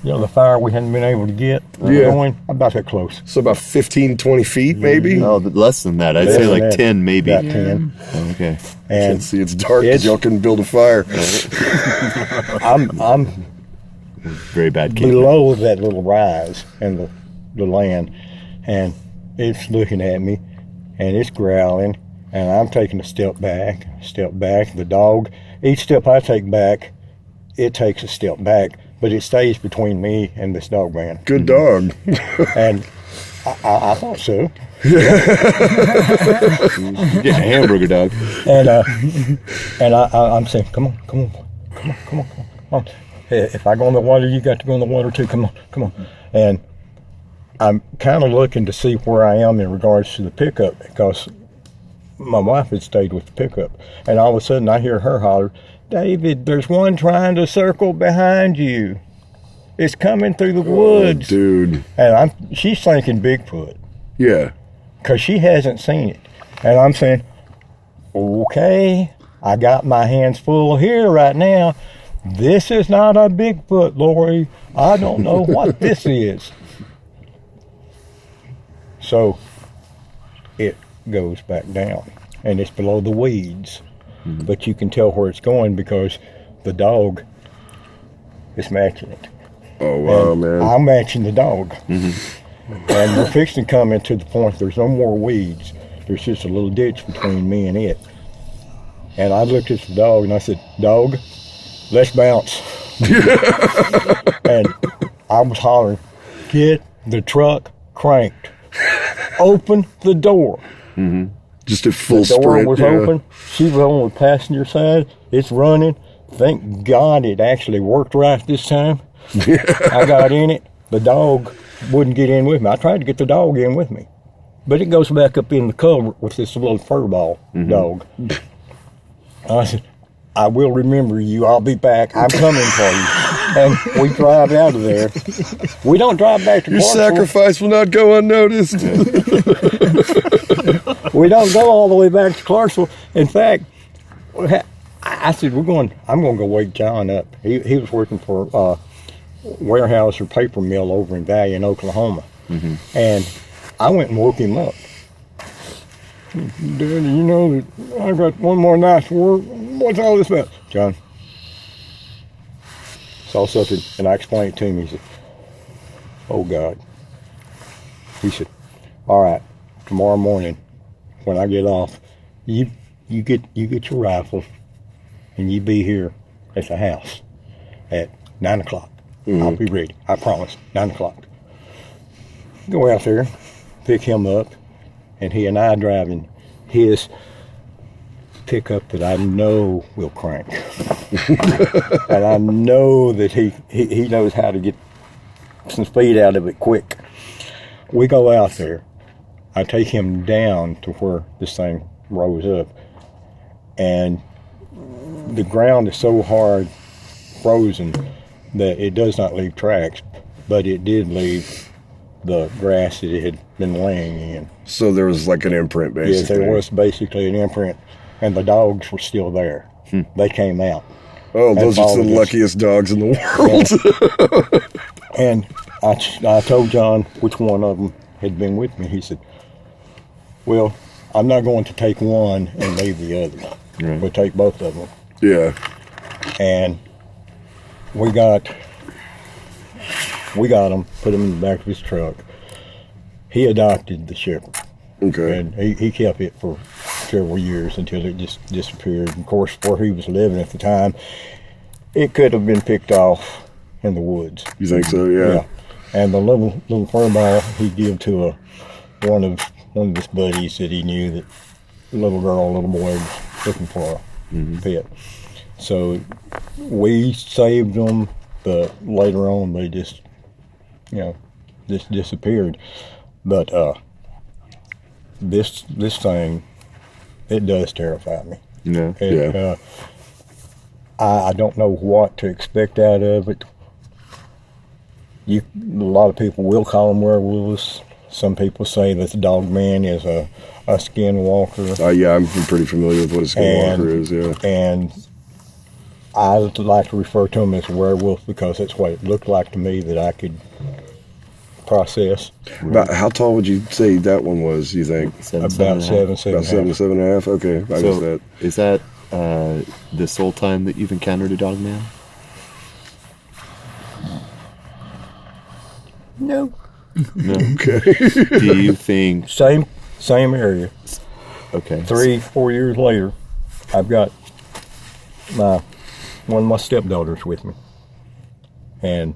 You know, the fire we hadn't been able to get going, about that close. So about 15, 20 feet, maybe? No, less than that. I'd Less say than like that. 10, maybe. About 10. Okay. And See, it's dark because y'all couldn't build a fire. I'm Very bad case. below that little rise in the land, and it's looking at me, and it's growling, and I'm taking a step back. The dog, each step I take back, it takes a step back, but it stays between me and this dog man. Good dog. And I thought so. Yeah, hamburger dog. And I'm saying, come on. Hey, if I go in the water, you got to go in the water too. Come on. And I'm kind of looking to see where I am in regards to the pickup, because my wife had stayed with the pickup. And all of a sudden I hear her holler, David, there's one trying to circle behind you. It's coming through the woods. Dude. And she's thinking Bigfoot, Yeah. because she hasn't seen it. And I'm saying, okay, I got my hands full here right now. This is not a Bigfoot, Lori. I don't know what this is. So it goes back down, and it's below the weeds. But you can tell where it's going because the dog is matching it. Oh, wow, And man. I'm matching the dog. And we're fixing to come into the point there's no more weeds. There's just a little ditch between me and it. And I looked at the dog and I said, dog, let's bounce. And I was hollering, get the truck cranked. Open the door. Just at full The door sprint. was open. She was on the passenger side. It's running. Thank God it actually worked right this time. I got in it. The dog wouldn't get in with me. I tried to get the dog in with me. But it goes back up in the cover with this little fur ball dog. I said, I will remember you. I'll be back. I'm coming for you. And we drive out of there. We don't drive back to Your Clarksville. sacrifice will not go unnoticed. We don't go all the way back to Clarksville. In fact, I said, I'm going to go wake John up. He was working for a warehouse or paper mill over in Valley in Oklahoma. And I went and woke him up. Daddy, you know that I got one more night's work. What's all this about? John, saw something, and I explained it to him. He said, oh, God. He said, all right, tomorrow morning when I get off, you get your rifle, and you be here at the house at 9 o'clock. I'll be ready. I promise. 9 o'clock. Go out there, pick him up, and he and I driving his pickup that I know will crank. And I know that he knows how to get some speed out of it quick. We go out there. I take him down to where this thing rose up. And the ground is so hard frozen that it does not leave tracks, but it did leave the grass that it had been laying in. So there was like an imprint, basically. Yes, there was basically an imprint, and the dogs were still there. They came out. Oh, those are the followed us. luckiest dogs in the world. And I told John which one of them had been with me. He said, well, I'm not going to take one and leave the other. Right. We'll take both of them. Yeah. And we got him, put him in the back of his truck. He adopted the shepherd, Okay. and he kept it for several years until it just disappeared. Of course, where he was living at the time, it could have been picked off in the woods. You think so? Yeah. And the little fur ball he gave to one of his buddies that he knew that the little boy was looking for a pet. So we saved them, but later on they just disappeared. But this thing, it does terrify me. Yeah. It, I don't know what to expect out of it. A lot of people will call them werewolves. Some people say that the dog man is a skinwalker. Yeah, I'm pretty familiar with what a skinwalker is, yeah. And I like to refer to them as a werewolf because that's what it looked like to me that I could process. About how tall would you say that one was, you think? About 7 About 7.5? Okay, I guess that. Is that the sole time that you've encountered a dog man? No. No. Okay. Do you think? Same area. Okay. 3-4 years later, I've got one of my stepdaughters with me, and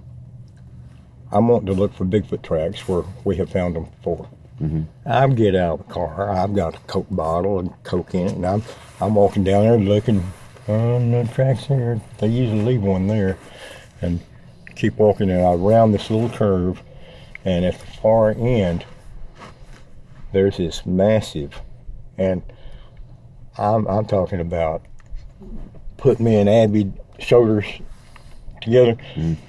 I'm wanting to look for Bigfoot tracks where we have found them before. I get out of the car. I've got a Coke bottle and Coke in it, and I'm walking down there looking. No tracks here. They usually leave one there, and keep walking. And I round this little curve, and at the far end, there's this massive, and I'm talking about put me and Abby shoulders together,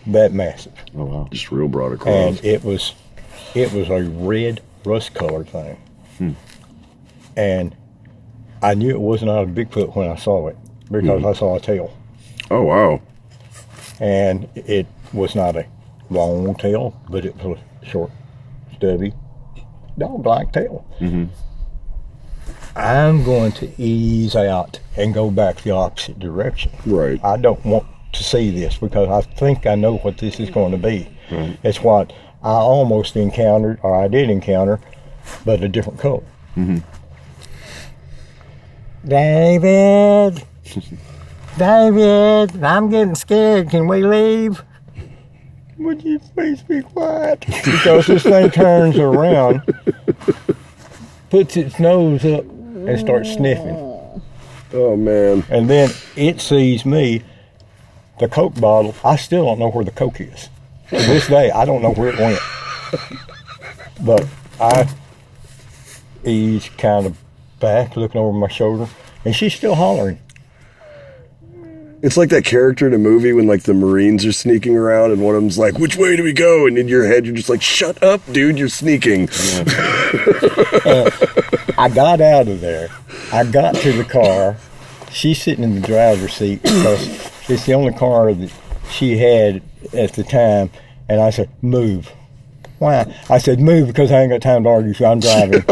that massive. Oh wow. Just real broad across. And it was a red rust colored thing. And I knew it was not a Bigfoot when I saw it because I saw a tail. Oh, wow. And it was not a long tail, but it was a short, stubby, dog-like tail. I'm going to ease out and go back the opposite direction. Right. I don't want to see this because I think I know what this is going to be. Right. It's what I almost encountered, or I did encounter, but a different color. David, David, I'm getting scared. Can we leave? Would you please be quiet? Because this thing turns around, puts its nose up, and starts sniffing. Oh, man. And then it sees me, the Coke bottle. I still don't know where the Coke is. To this day, I don't know where it went. But I ease kind of back, looking over my shoulder, and she's still hollering. It's like that character in a movie when, like, the Marines are sneaking around and one of them's like, which way do we go? And in your head, you're just like, shut up, dude, you're sneaking. I got out of there. I got to the car. She's sitting in the driver's seat because it's the only car that she had at the time. And I said, move. Why? I said, move because I ain't got time to argue, so I'm driving.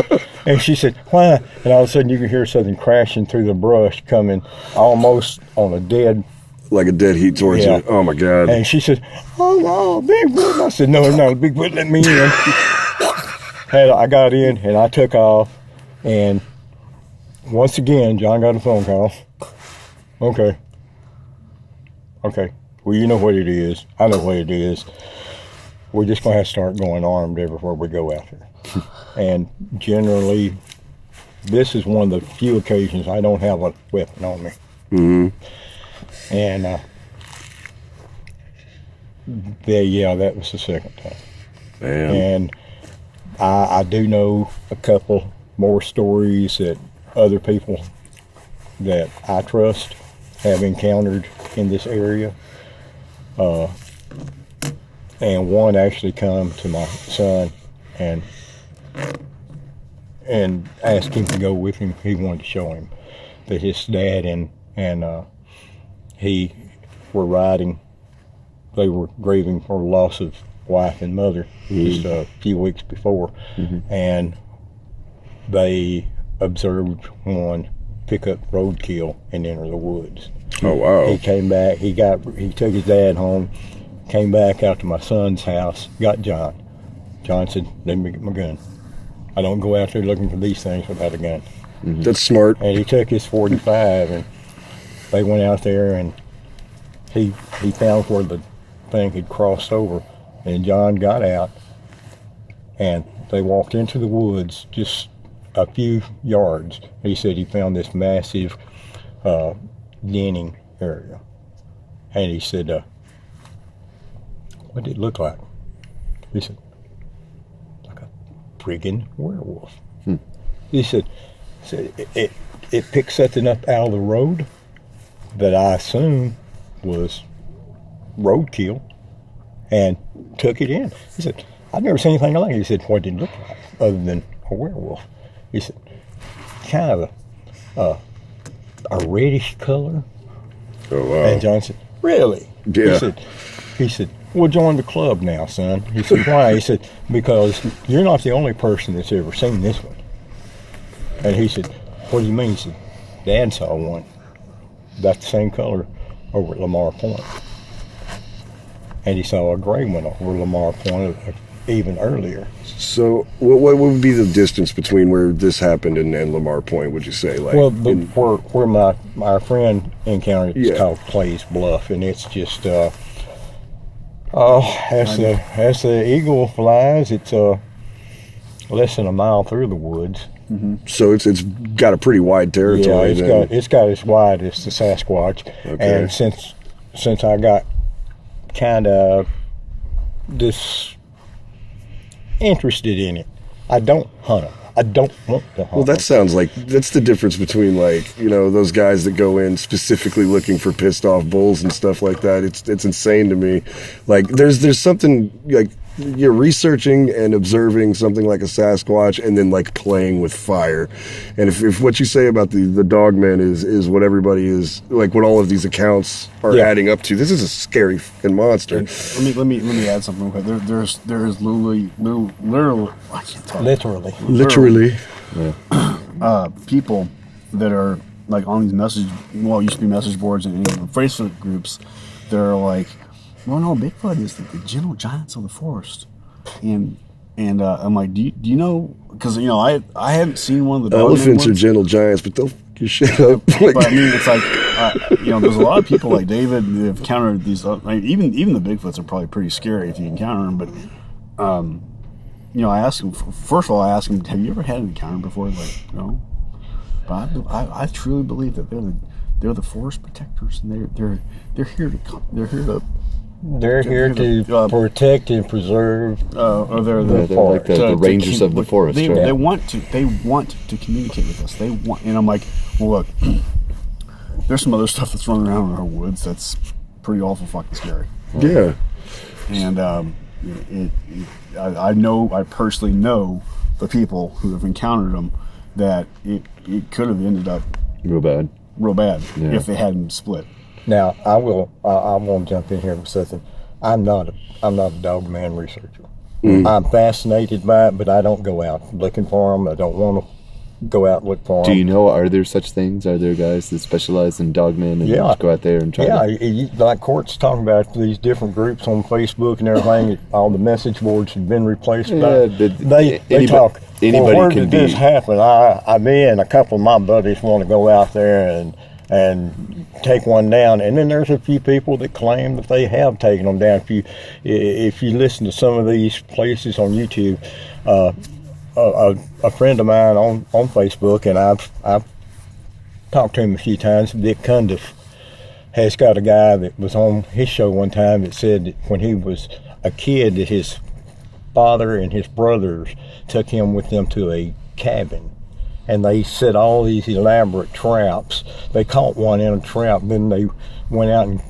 And she said, why? And all of a sudden you can hear something crashing through the brush coming almost on a dead. Like a dead heat towards you. Oh, my God. And she said, oh, no, Bigfoot. I said, no, it's not a Bigfoot. Let me in. I got in and I took off. And once again, John got a phone call. Okay. Well, you know what it is. I know what it is. We're just going to have to start going armed everywhere we go out there. And generally, this is one of the few occasions I don't have a weapon on me. And that was the second time. Man. And I do know a couple more stories that other people that I trust have encountered in this area. And one actually come to my son and asked him to go with him. He wanted to show him that his dad and he were riding. They were grieving for the loss of wife and mother just a few weeks before, and they observed one pick up roadkill and enter the woods. Oh, wow. He came back. He took his dad home. Came back out to my son's house, got John. John said, let me get my gun. I don't go out there looking for these things without a gun. That's smart. And he took his 45 and they went out there and he found where the thing had crossed over. And John got out and they walked into the woods just a few yards. He said he found this massive denning area. And he said, what did it look like? He said, like a friggin' werewolf. He said it picked something up out of the road that I assume was roadkill and took it in. He said, I've never seen anything like it. He said, what did it look like other than a werewolf? He said, kind of a reddish color. Oh, wow. And John said, really? Yeah. He said, we'll join the club now, son. He said, why? He said, because you're not the only person that's ever seen this one. And he said, what do you mean? He said, Dad saw one. That's the same color over at Lamar Point. And he saw a gray one over Lamar Point even earlier. So what would be the distance between where this happened and Lamar Point, would you say? Like, well, where my friend encountered it's called Clay's Bluff, and it's just as the eagle flies, it's less than a mile through the woods. So it's got a pretty wide territory. Yeah, it's got as wide as the Sasquatch. Okay. And since I got kind of interested in it, I don't hunt them. I don't want to hunt. Well, that sounds like that's the difference between, like, you know, those guys that go in specifically looking for pissed off bulls and stuff like that. It's insane to me. Like there's something like you're researching and observing something like a Sasquatch, and then like playing with fire. And if what you say about the dogman is what everybody is like, what all of these accounts are adding up to, this is a scary fucking monster. Let me add something real quick. There is literally I can't talk. Literally. People that are like on these used to be message boards and Facebook groups, they're like, well, no, Bigfoot is the gentle giants of the forest, and I'm like, do you know? Because I haven't seen one of the elephants are gentle giants, but they'll fuck your shit up. But I mean, it's like there's a lot of people like David that have encountered these. Even the Bigfoots are probably pretty scary if you encounter them. But I asked him first of all. I asked him, have you ever had an encounter before? Like, no. But I truly believe that they're the forest protectors, and they're here to protect and preserve. Or they're like the rangers of the forest. They right? want to communicate with us. They want, and I'm like, well, look, there's some other stuff that's running around in our woods that's pretty awful fucking scary. Yeah. And I personally know the people who have encountered them, that it could have ended up real bad if they hadn't split. Now, I want to jump in here with something. I'm not a dog man researcher. I'm fascinated by it, but I don't go out looking for them. I don't want to go out and look for them. Do you know, are there such things? Are there guys that specialize in dogmen and just go out there and try like Court's talking about these different groups on Facebook and everything, all the message boards have been replaced. They talk, where did this happen? Me and a couple of my buddies want to go out there and take one down, and then there's a few people that claim that they have taken them down. If you listen to some of these places on YouTube, a friend of mine on Facebook, and I've talked to him a few times, Dick Cundiff, has got a guy that was on his show one time that said that when he was a kid that his father and his brothers took him with them to a cabin, and they set all these elaborate traps. They caught one in a trap, then they went out and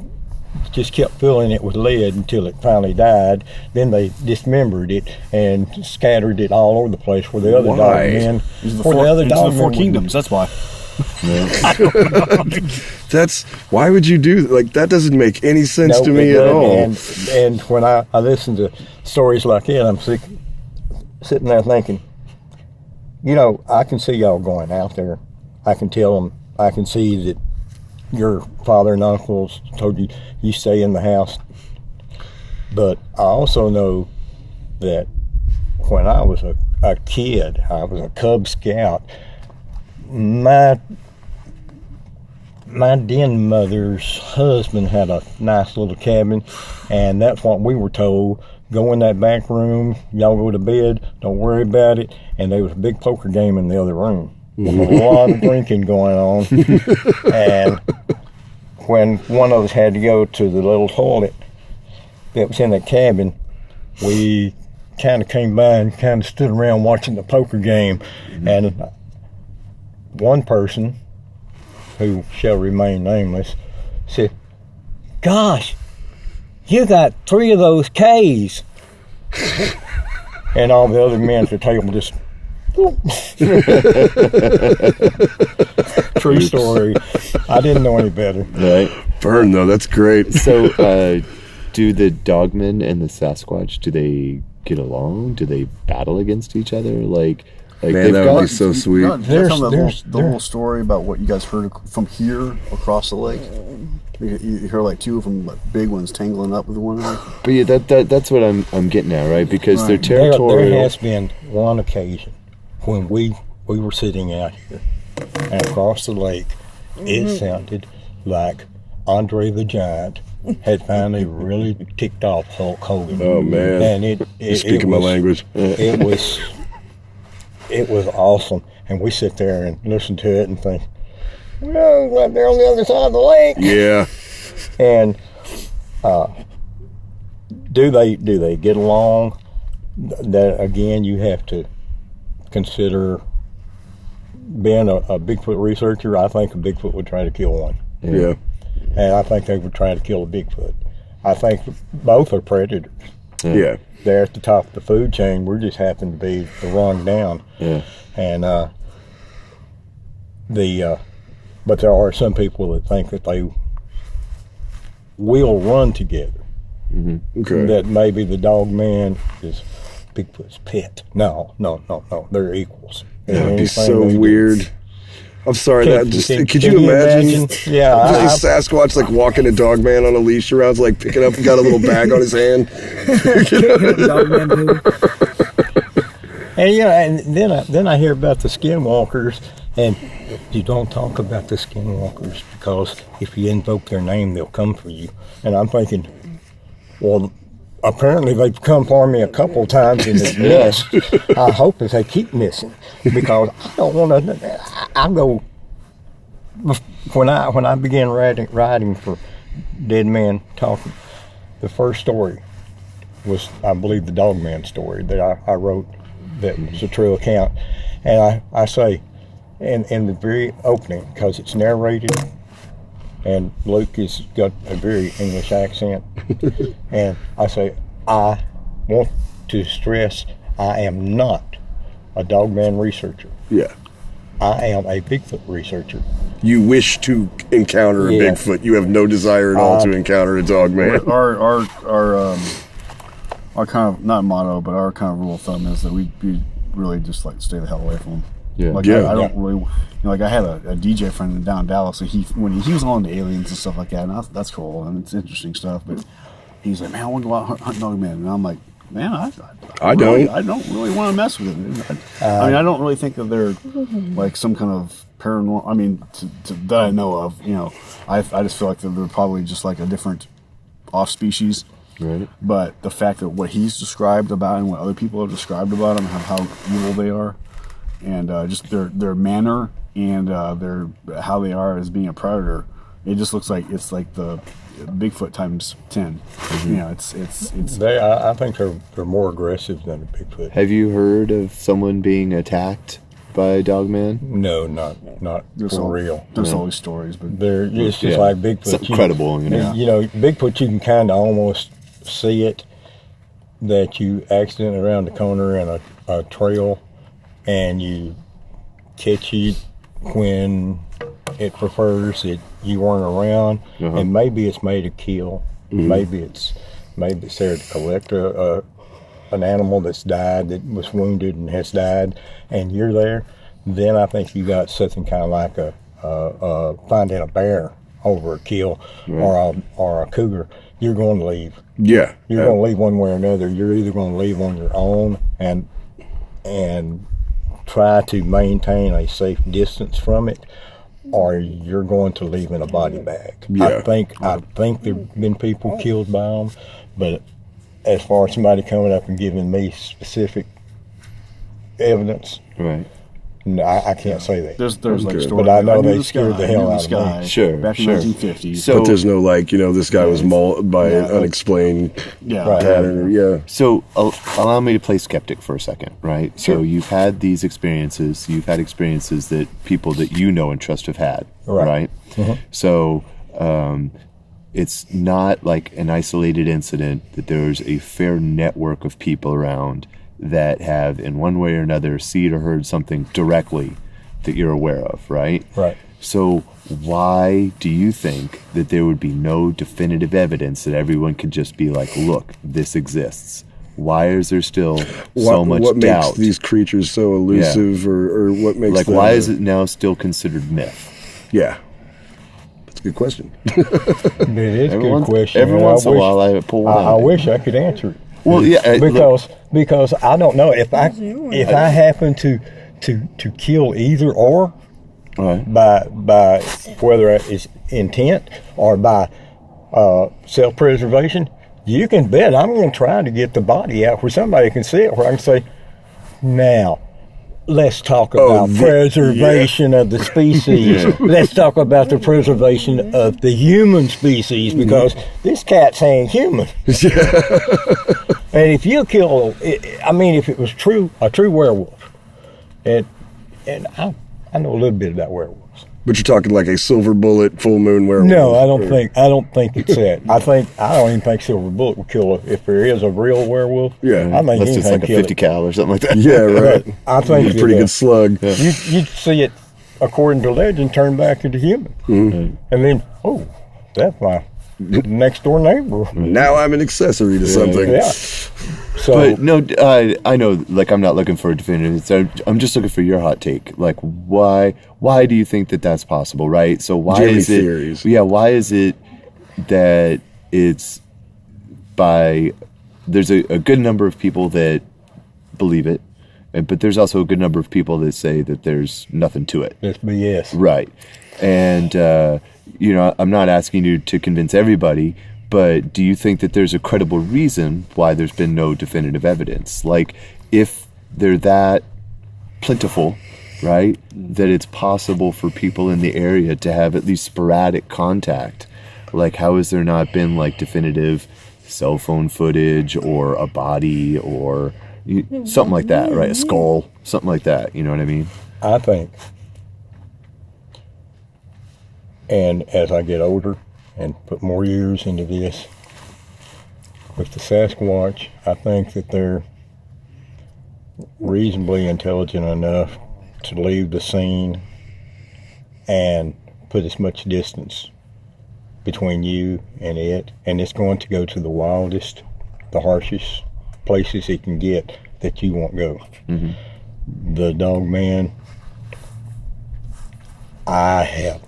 just kept filling it with lead until it finally died. Then they dismembered it and scattered it all over the place where the other dogmen. The Four Kingdoms. That's why. That's why would you do like that? Doesn't make any sense to me at all. And when I listen to stories like that, I'm sitting there thinking, I can see y'all going out there. I can tell them. I can see that your father and uncles told you stay in the house. But I also know that when I was a kid, I was a Cub Scout. My den mother's husband had a nice little cabin, and that's what we were told. Go in that back room, y'all go to bed, don't worry about it. And there was a big poker game in the other room with a lot of drinking going on. And when one of us had to go to the little toilet that was in that cabin, we kind of came by and kind of stood around watching the poker game. And one person, who shall remain nameless, said, "Gosh, you got 3 of those K's." And all the other men at the table just... True story. I didn't know any better. Right. Burn, though. That's great. So, do the dogmen and the Sasquatch, do they get along? Do they battle against each other? Like man, that would be so sweet. There's the little story about what you guys heard from here across the lake. You hear like 2 of them, like big ones, tangling up with one another. But yeah, that's what I'm getting at, right? Because they're territorial. There has been one occasion when we were sitting out here, and across the lake, it sounded like Andre the Giant had finally really ticked off Hulk Hogan. Oh man! And You're speaking my language. It was awesome, and we sit there and listen to it and think, well, they're on the other side of the lake. Yeah. And do they get along? That again, you have to consider. Being a Bigfoot researcher, I think a Bigfoot would try to kill one. Yeah. And I think they would try to kill a Bigfoot. I think both are predators. Yeah. They're at the top of the food chain. We just happen to be the rung down. Yeah. And but there are some people that think that they will run together. Okay. That maybe the dog man is Bigfoot's pet. No. They're equals. That'd be Anything so they do. weird. I'm sorry. Can- Could can you you imagine? imagine? Yeah, Just a Sasquatch like walking a dog man on a leash around, like picking up, got a little bag on his hand. Dogman who? And then I hear about the skinwalkers, and you don't talk about the skinwalkers because if you invoke their name, they'll come for you. And I'm thinking, well, apparently they've come for me a couple times and they've missed. I hope that they keep missing because I don't want to. I go when I began writing for Dead Man Talking. The first story was, I believe, the Dogman story that I wrote. That was a true account, and I say, in the very opening, because it's narrated, and Luke has got a very English accent, and I say, I want to stress, I am not a Dogman researcher. Yeah. I am a Bigfoot researcher. You wish to encounter a Yeah. Bigfoot. You have no desire at all to encounter a dog man. Our kind of, not motto, but our kind of rule of thumb is that we really just like stay the hell away from them. Yeah. Like Yeah. I don't really, like I had a DJ friend down in Dallas, and when he was on the aliens and stuff like that, and that's cool and it's interesting stuff. But he's like, man, I want to go out hunting dog man, and I'm like, man, I don't really want to mess with it. I mean, I don't really think that they're like some kind of paranormal. I mean, that I know of, I just feel like they're probably just like a different off species. Right. But the fact that what he's described about and what other people have described about them, how evil they are, and just their manner and their how they are as being a predator, it just looks like it's like the Bigfoot times 10. It's. I think they're more aggressive than a Bigfoot. Have you heard of someone being attacked by a dog man? No, not for real. There's always stories, but It's just Yeah. like Bigfoot. Something credible, you know. Bigfoot, you can kind of almost see it, that you accidentally around the corner in a trail, and you catch it when it prefers that you weren't around, and maybe it's made to kill. Maybe it's there to collect an animal that's died, that was wounded and has died, and you're there. Then I think you got something kind of like finding a bear over a kill, or a cougar. You're going to leave. Yeah. You're going to leave one way or another. You're either going to leave on your own and try to maintain a safe distance from it, or you're going to leave in a body bag. Yeah. I think there've been people killed by them, but as far as somebody coming up and giving me specific evidence, Right. no, I can't say that. there's like stories. But I know knew they this scared guy, the I knew hell this out of me. guy Sure, back in sure. 1950s. So- But there's no this guy was mauled by an unexplained yeah, pattern. Yeah. So allow me to play skeptic for a second, right? So you've had these experiences. You've had experiences that people that you know and trust have had, right? So it's not like an isolated incident, that there's a fair network of people around that have, in one way or another, seen or heard something directly that you're aware of, right? Right. So why do you think that there would be no definitive evidence that everyone could just be like, look, this exists? Why is there still so much what doubt? makes these creatures so elusive, or what makes like, them, why is it now still considered myth? Yeah. That's a good question. It is a good question. Every and once in a while, I pull one I out. wish I could answer it. Well, yeah, because I don't know if I happen to kill either or right. by whether it's intent or by self-preservation, you can bet I'm going to try to get the body out where somebody can see it, where I can say, now let's talk about preservation of the species. Let's talk about the preservation of the human species, because this cat's ain't human. And if you kill, if it was a true werewolf, and I know a little bit about werewolves. But you're talking like a silver bullet, full moon werewolf. No, I don't think it's that. I don't even think silver bullet will kill it. If there is a real werewolf, Yeah. I think Unless it's anything like a kill 50 it. cal or something like that. Yeah, right. I think It's a pretty that, good slug. you'd see it, according to legend, turn back into human. Mm-hmm. And then, oh, that's my next door neighbor. Now I'm an accessory to something. Yeah. So, But no, I know, like, I'm not looking for a definitive. So I'm just looking for your hot take. Like, why do you think that that's possible, right? So why Do you have is any it? theories? Yeah, why is it that it's there's a good number of people that believe it, but there's also a good number of people that say that there's nothing to it. it's BS. Right. And, I'm not asking you to convince everybody, but do you think that there's a credible reason why there's been no definitive evidence? Like, if they're that plentiful, right, that it's possible for people in the area to have at least sporadic contact, like, how has there not been, like, definitive cell phone footage or a body or something like that, right? A skull, something like that, you know what I mean? I think, and as I get older and put more years into this, with the Sasquatch, I think that they're reasonably intelligent enough to leave the scene and put as much distance between you and it, and it's going to go to the wildest, the harshest places it can get that you won't go. Mm-hmm. The dog man, I have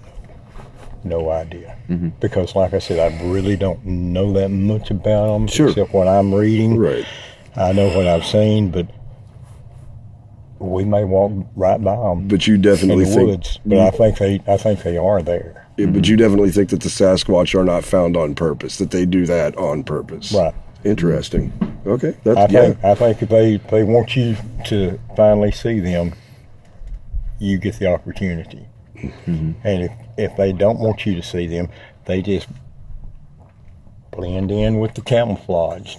no idea. Mm-hmm. Because like I said, I really don't know that much about them, Sure. except what I'm reading. Right. I know what I've seen, but we may walk right by them But you in definitely the think. woods. But I think they are there. Yeah, but you definitely think that the Sasquatch are not found on purpose, that they do that on purpose. Right. Interesting. Okay. I That's think if they want you to finally see them, you get the opportunity. Mm-hmm. And if they don't want you to see them, they just blend in with the camouflage.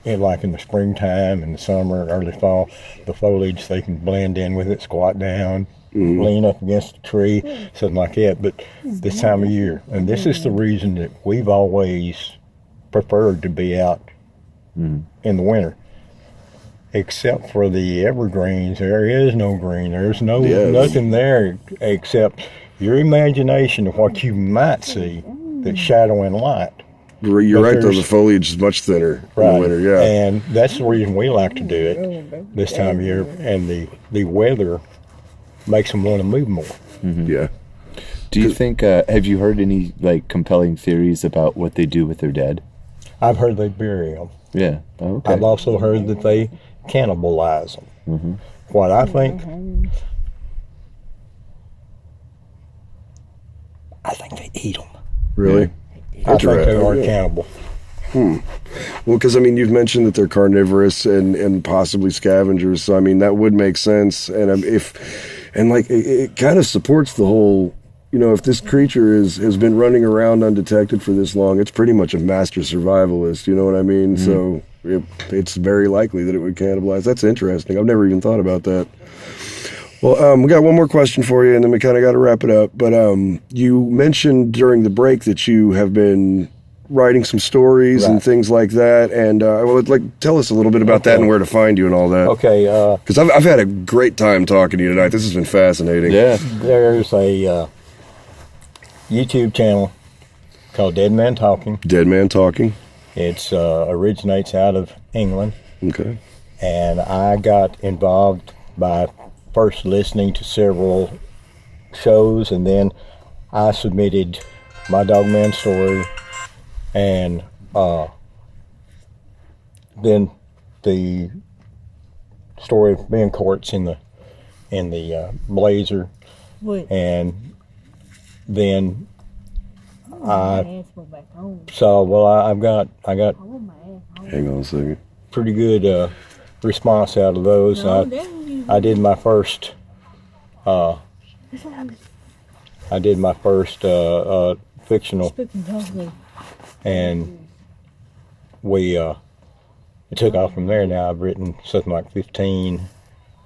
Like in the springtime and the summer, early fall, the foliage, they can blend in with it, squat down, lean up against a tree, something like that. But this time of year, and this is the reason that we've always preferred to be out in the winter. Except for the evergreens, there is no green. There's nothing there except your imagination of what you might see, that's shadow and light. You're right, though. The foliage is much thinner in the winter, yeah. And that's the reason we like to do it this time of year. And the weather makes them want to move more. Mm-hmm. Yeah. Do you think, have you heard any, like, compelling theories about what they do with their dead? I've heard they bury them. Yeah. Oh, okay. I've also heard that they cannibalize them. Mm-hmm. What I think they eat them. Really? I think they are cannibal. Well, because, I mean, you've mentioned that they're carnivorous and possibly scavengers, so, I mean, that would make sense. And it kind of supports the whole, if this creature has been running around undetected for this long, it's pretty much a master survivalist, you know what I mean? Mm-hmm. So it's very likely that it would cannibalize. That's interesting. I've never even thought about that. Well, we got one more question for you, and then we kind of got to wrap it up. But you mentioned during the break that you have been writing some stories and things like that, and tell us a little bit about that and where to find you and all that. Okay. Because I've had a great time talking to you tonight. This has been fascinating. Yeah. There's a YouTube channel called Dead Man Talking. Dead Man Talking. It originates out of England. Okay. And I got involved by first listening to several shows, and then I submitted my Dogman story, and then the story of Ben Courts in the Blazer, and then I saw, well, I got Hang on a second. pretty good response out of those. I did my first fictional, and it took off from there. Now I've written something like 15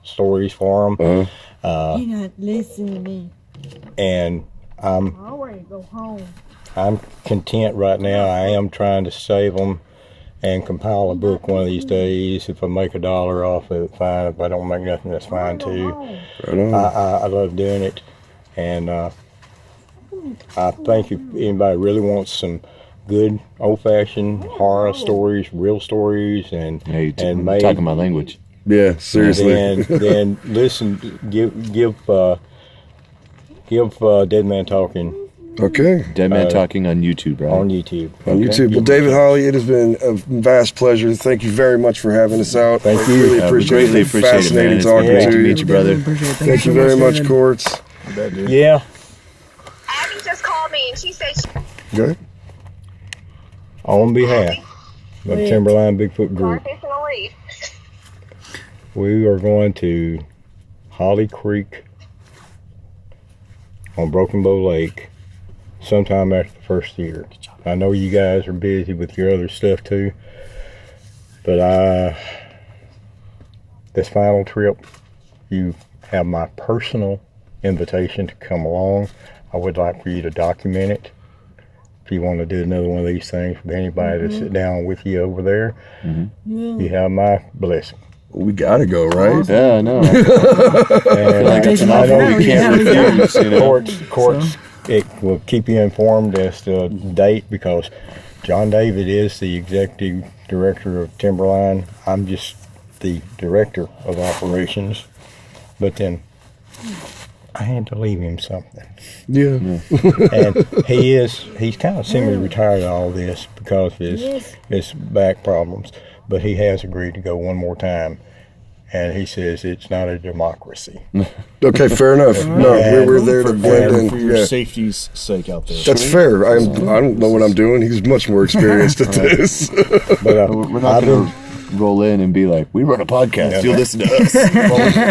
stories for them. You not listen to me. And I'm Already go home. I'm content right now. I am trying to save them and compile a book one of these days. If I make $1 off of it, fine. If I don't make nothing, that's fine too. I love doing it, and I think if anybody really wants some good old-fashioned horror stories, real stories, and made, talking my language. Yeah, seriously. Then listen, give Dead Man Talking. Okay. Dead Man Talking on YouTube, right? On YouTube. On YouTube. Well, David Holly, it has been a vast pleasure. Thank you very much for having us out. Thank you. Really appreciate greatly it. appreciate Fascinating it, man. talking It's been great to to meet you, brother. Thank you very much, Courts. Yeah. Abby just called me and she said Good. On behalf of Timberline Bigfoot Group, fishing a leaf. we are going to Holly Creek on Broken Bow Lake sometime after the first year. I know you guys are busy with your other stuff too, but this final trip, you have my personal invitation to come along. I would like for you to document it. If you want to do another one of these things with anybody to sit down with you over there, you have my blessing. We gotta go, right? Yeah, I know. And like it's an offer we can't refuse, you know. Courts, it will keep you informed as to the date, because John David is the executive director of Timberline. I'm just the director of operations. But then I had to leave him something. Yeah. And he's kind of semi-retired in all this because of his back problems. But he has agreed to go one more time. And he says it's not a democracy. Okay, fair enough. No, we're there to blend in. For your safety's sake out there. That's fair. I don't know what I'm doing. He's much more experienced at this. But We're not going to roll in and be like, we run a podcast. You'll listen to us.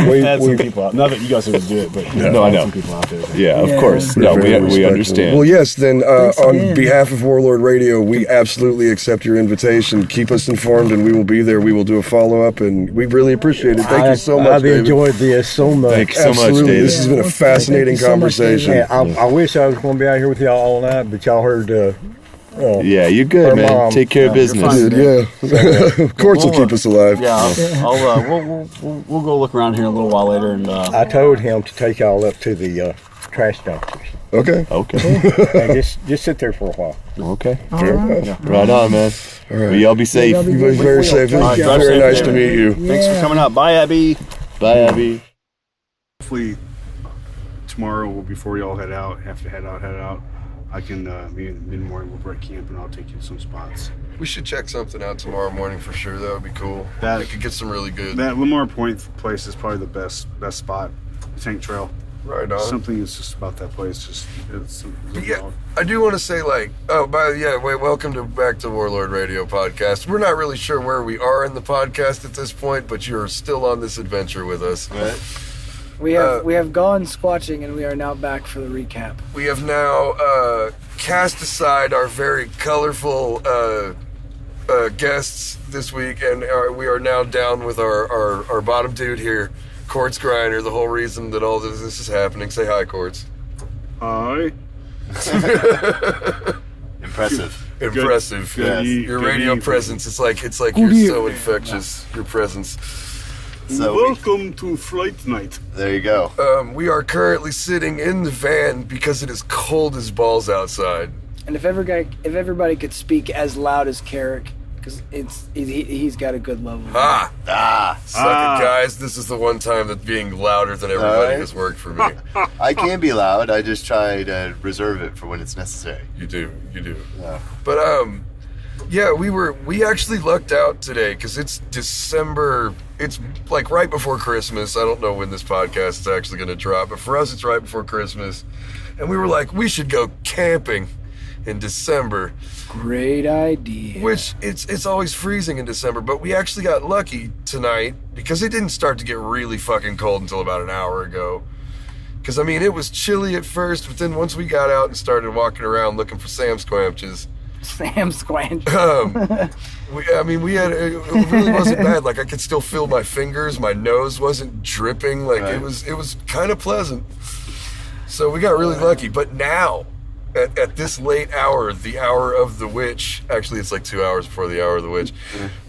We've had some people out. Not that you guys ever do it, but No, I know. some people out there. Yeah, of course. No, Very we respectful. understand. Well, yes, then on again. behalf of Warlord Radio, we absolutely accept your invitation. Keep us informed, and we will be there. We will do a follow-up, and we really appreciate it. Thank you so much, I've David. enjoyed this so much. Thank you so much, Absolutely. David. This has been a Well, fascinating thank you so much, conversation. And I wish I was going to be out here with y'all all night, but y'all heard Yeah, you're good, Her man. mom. Take care of business. fine. Dude, yeah. Courts will keep us alive. Yeah, we'll go look around here a little while later, and I told him to take y'all up to the trash dumpsters Okay. Okay. and just sit there for a while. Okay. Fair enough. Right on, man. All right. Well, y'all be safe. Y'all be You guys very safe. All right, drive Very safe, nice to David. meet you. thanks for coming out. Bye, Abby. Bye, Abby. Hopefully tomorrow, before y'all head out, head out. I can maybe mid-morning we'll break camp and I'll take you to some spots. We should check something out tomorrow morning for sure. That would be cool. That- We could get some really good. That Lamar Point place is probably the best spot. Tank Trail. Right on. Something is just about that place. It's Yeah, I do want to say, welcome back to Warlord Radio Podcast. We're not really sure where we are in the podcast at this point, but you're still on this adventure with us. Right. We have gone squatching, and we are now back for the recap. We have now cast aside our very colorful guests this week, and we are now down with our bottom dude here, Quartz Grinder, the whole reason that all this is happening. Say hi, Quartz. Hi. Impressive. Impressive. Good Your radio evening. presence, it's like you're so infectious, your presence. So Welcome to Flight Night. there you go. We are currently sitting in the van because it is cold as balls outside. And if everybody could speak as loud as Carrick, because he's got a good level. Suck it, guys. This is the one time that being louder than everybody Alright. has worked for me. I can be loud. I just try to reserve it for when it's necessary. You do. Yeah. But yeah, we actually lucked out today because it's December. It's like right before Christmas. I don't know when this podcast is actually going to drop, but for us, it's right before Christmas, and we were like, we should go camping in December. Great idea. Which it's always freezing in December, but we actually got lucky tonight because it didn't start to get really fucking cold until about an hour ago. Because, I mean, it was chilly at first, but then once we got out and started walking around looking for Sam Squamches, Sam Squatchin. We had it really wasn't bad. Like I could still feel my fingers. My nose wasn't dripping. Like it was kind of pleasant. So we got really lucky. But now, at this late hour, the hour of the witch. Actually, it's like 2 hours before the hour of the witch.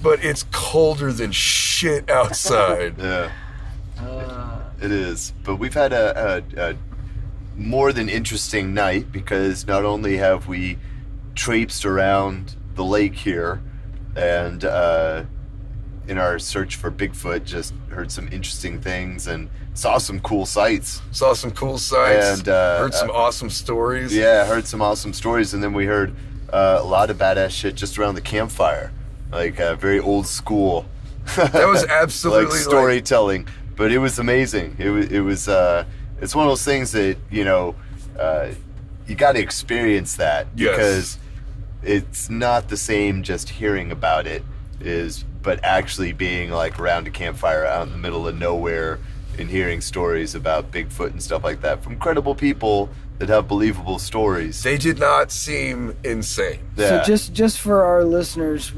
But it's colder than shit outside. Yeah. It is. But we've had a more than interesting night because not only have we traipsed around the lake here and in our search for Bigfoot just heard some interesting things and saw some cool sights. And heard some awesome stories. Yeah, heard some awesome stories, and then we heard a lot of badass shit just around the campfire, like very old school. That was absolutely like storytelling, but it was amazing. It was it's one of those things that you got to experience that because it's not the same just hearing about it but actually being like around a campfire out in the middle of nowhere and hearing stories about Bigfoot and stuff like that from credible people that have believable stories. They did not seem insane. Yeah. So just for our listeners,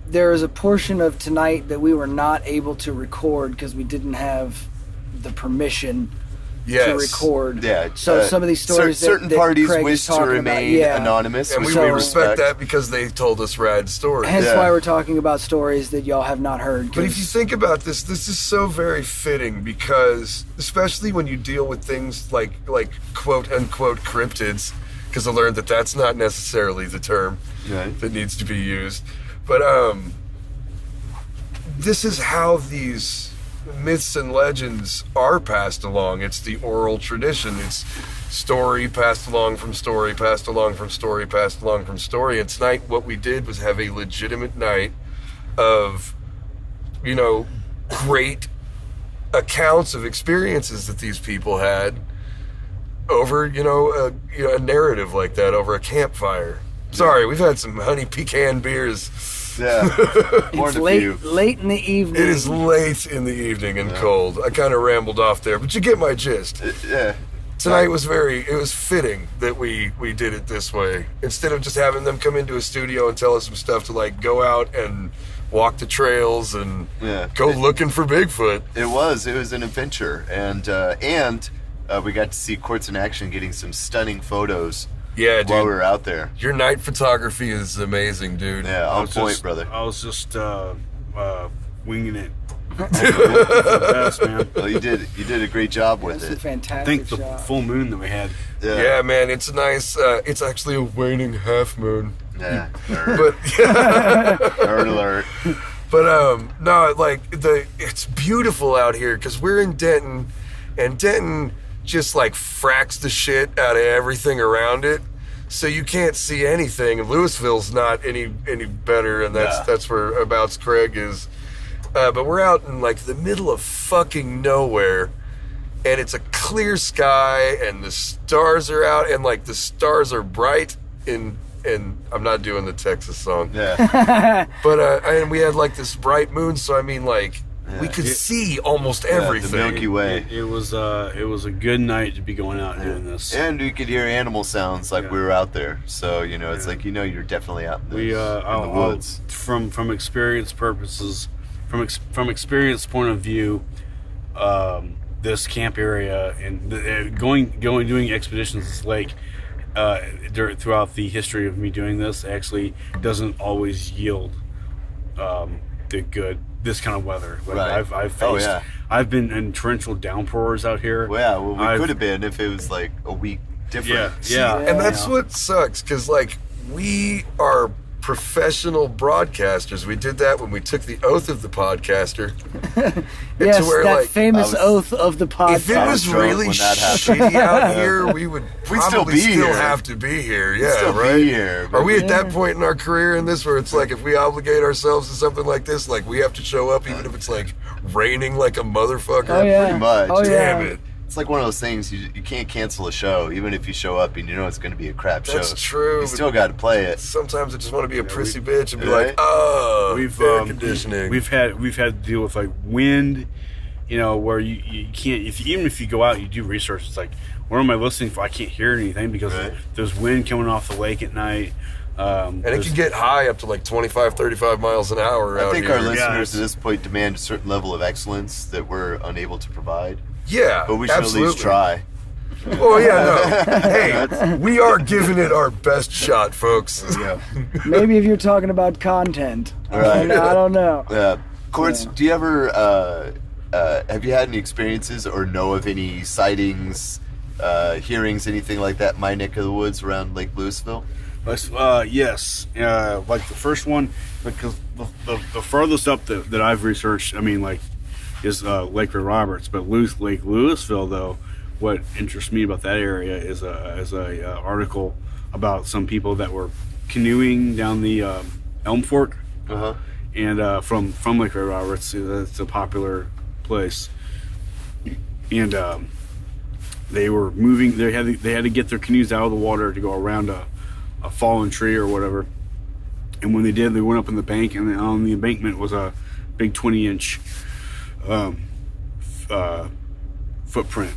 there is a portion of tonight that we were not able to record because we didn't have the permission to record. Yeah. So some of these stories certain that parties Craig wish is to talking remain about, anonymous, and which we we respect that because they told us rad stories. Hence why we're talking about stories that y'all have not heard. But if you think about this is so very fitting because, especially when you deal with things like quote unquote cryptids, because I learned that that's not necessarily the term that needs to be used. But this is how these myths and legends are passed along. It's the oral tradition. It's story passed along from story, passed along from story, passed along from story. And tonight what we did was have a legitimate night of, great accounts of experiences that these people had over, a narrative like that over a campfire. Sorry, we've had some honey pecan beers. Yeah. It's late in the evening. It is late in the evening and cold. I kind of rambled off there, but you get my gist. Tonight was it was fitting that we did it this way. Instead of just having them come into a studio and tell us some stuff to go out and walk the trails and go looking for Bigfoot. It was an adventure, and we got to see Quartz in action getting some stunning photos. Yeah, dude. While we were out there. Your night photography is amazing, dude. Yeah, on point, brother. I was just winging it. The best, man. Well, you did a great job with That's it. a fantastic Think the shot. full moon that we had. Yeah, man, it's nice. It's actually a waning half moon. Yeah. But Nerd alert. But no, it's beautiful out here because we're in Denton, and Denton just fracks the shit out of everything around it, so you can't see anything. And Louisville's not any better, and that's where abouts Craig is. But we're out in the middle of fucking nowhere, and it's a clear sky, and the stars are out, and the stars are bright. And I'm not doing the Texas song. Yeah. But and we had this bright moon, so I mean we could see almost everything. The Milky Way. It was a good night to be going out and doing this. And we could hear animal sounds we were out there. So, it's you're definitely out in the woods. From experience purposes, from experience point of view, this camp area and doing expeditions this lake throughout the history of me doing this actually doesn't always yield this kind of weather. Right. I've faced. I've been in torrential downpours out here. Well, we could have been if it was a week different. Yeah. And that's what sucks because we are professional broadcasters. We did that when we took the oath of the podcaster. Yes, that famous oath of the podcaster. If it was really shitty out here, we would probably still have to be here. Yeah, right? Be here, are we at that point in our career in this where it's if we obligate ourselves to something like this, we have to show up even if it's raining like a motherfucker? Oh, yeah. Pretty much. Oh, Damn it. It's one of those things you can't cancel a show, even if you show up and it's going to be a crap show. That's true. You still got to play it. Sometimes I just want to be a prissy bitch and be We've air conditioning. We've had to deal with wind, where you can't. Even if you go out, you do research. It's what am I listening for? I can't hear anything because there's wind coming off the lake at night. And it can get high up to like 25, 35 miles an hour I out think here. our listeners at this point demand a certain level of excellence that we're unable to provide. Yeah, But we should at least try. Oh, yeah, no. Hey, we are giving it our best shot, folks. Yeah. Maybe if you're talking about content. Right. I don't know. Quartz, do you ever, have you had any experiences or know of any sightings, hearings, anything like that in my neck of the woods around Lake Louisville? Yes. Like the first one, because the furthest up that I've researched, is Lake Ray Roberts. But Lake Louisville, though, what interests me about that area is a article about some people that were canoeing down the Elm Fork, and from Lake Ray Roberts. It's a popular place, and they were moving. They had to get their canoes out of the water to go around a fallen tree or whatever. And when they did, they went up in the bank, and on the embankment was a big 20-inch footprint.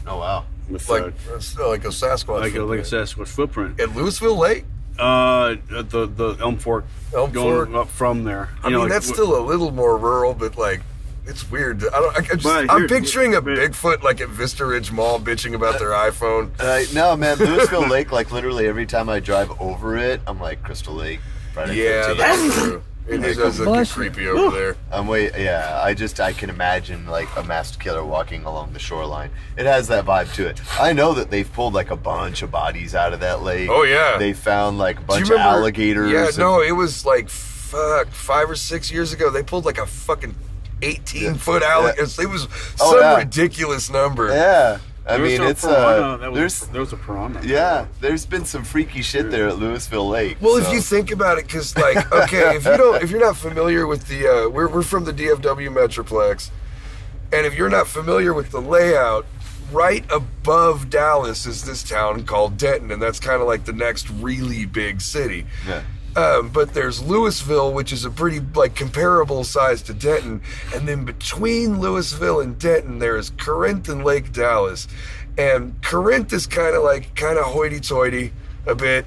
Oh wow! With like a Sasquatch, like a Sasquatch footprint at Louisville Lake. The Elm Fork, going up from there. I mean, that's still a little more rural, but like, it's weird. I'm picturing a Bigfoot like at Vista Ridge Mall bitching about their iPhone. No, man, Louisville Lake. Like literally every time I drive over it, I'm like Crystal Lake. Friday yeah, 13th. that's true. It does look creepy over there. I can imagine like a masked killer walking along the shoreline. It has that vibe to it. I know that they've pulled like a bunch of bodies out of that lake. Oh yeah, they found like a bunch of alligators. Yeah, no, it was like 5 or 6 years ago. They pulled like a fucking 18-foot alligator. It was some ridiculous number. Yeah. I mean, there was a piranha. Yeah, there's been some freaky shit there at Louisville Lake. Well, if you think about it, because like, okay, if you're not familiar with the, we're from the DFW Metroplex, and if you're not familiar with the layout, right above Dallas is this town called Denton, and that's kind of like the next really big city. Yeah. But there's Louisville, which is a pretty like comparable size to Denton, and then between Louisville and Denton there is Corinth and Lake Dallas, and Corinth is kind of hoity-toity a bit,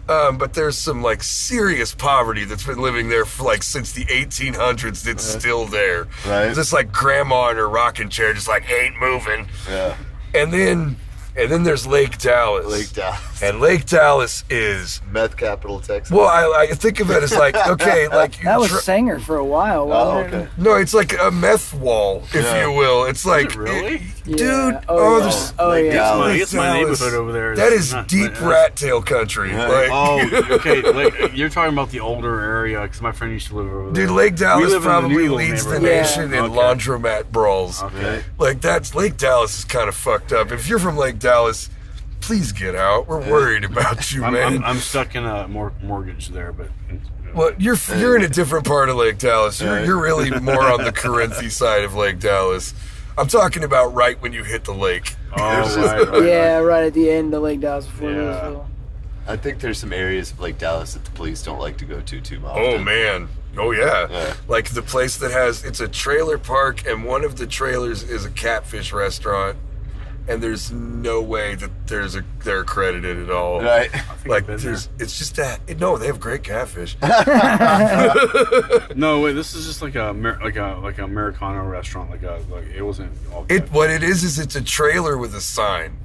but there's some like serious poverty that's been living there for like since the 1800s that's still there. Right. Just like grandma in her rocking chair, just like ain't moving. Yeah. And then there's Lake Dallas. Lake Dallas. And Lake Dallas is meth capital, Texas. Well, I think of it as like, okay, like that was Sanger for a while. Okay. No, it's like a meth wall, if you will. It's like, is it really? Dude. It's my neighborhood over there. That is deep rat tail country. Yeah. Like, okay. You're talking about the older area because my friend used to live over there. Dude, Lake Dallas probably leads the nation in Okay. laundromat brawls. Okay. Like Lake Dallas is kind of fucked up. If you're from Lake Dallas, please get out. We're worried about you, man. I'm stuck in a mortgage there, but. Well, you're in a different part of Lake Dallas. You're really more on the Corinthy side of Lake Dallas. I'm talking about right when you hit the lake. Oh, right at the end of Lake Dallas before Louisville. I think there's some areas of Lake Dallas that the police don't like to go to too often. Oh man. Oh yeah. Like the place that it's a trailer park, and one of the trailers is a catfish restaurant, and there's no way that they're accredited at all. Right. Like it's just that no, they have great catfish. No, wait, this is just like a Americano restaurant. Like it wasn't all catfish. What it is it's a trailer with a sign.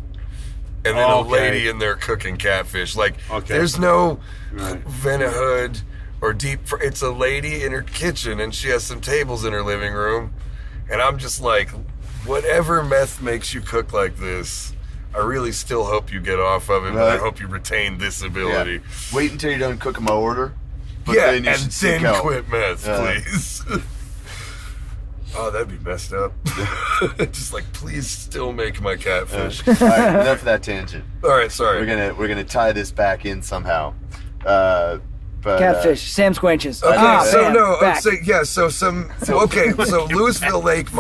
And then a lady in there cooking catfish. Like, there's no Venahood or deep. It's a lady in her kitchen, and she has some tables in her living room. And I'm just like, whatever meth makes you cook like this, I really still hope you get off of it. But I hope you retain this ability. Yeah. Wait until you're done cooking my order. But then you should then quit meth, please. Oh, that'd be messed up. Just like, please still make my catfish. All right, enough of that tangent. All right, sorry. We're gonna tie this back in somehow. But, Catfish. Sam Squanches. Okay, Bam, back. So Louisville Lake,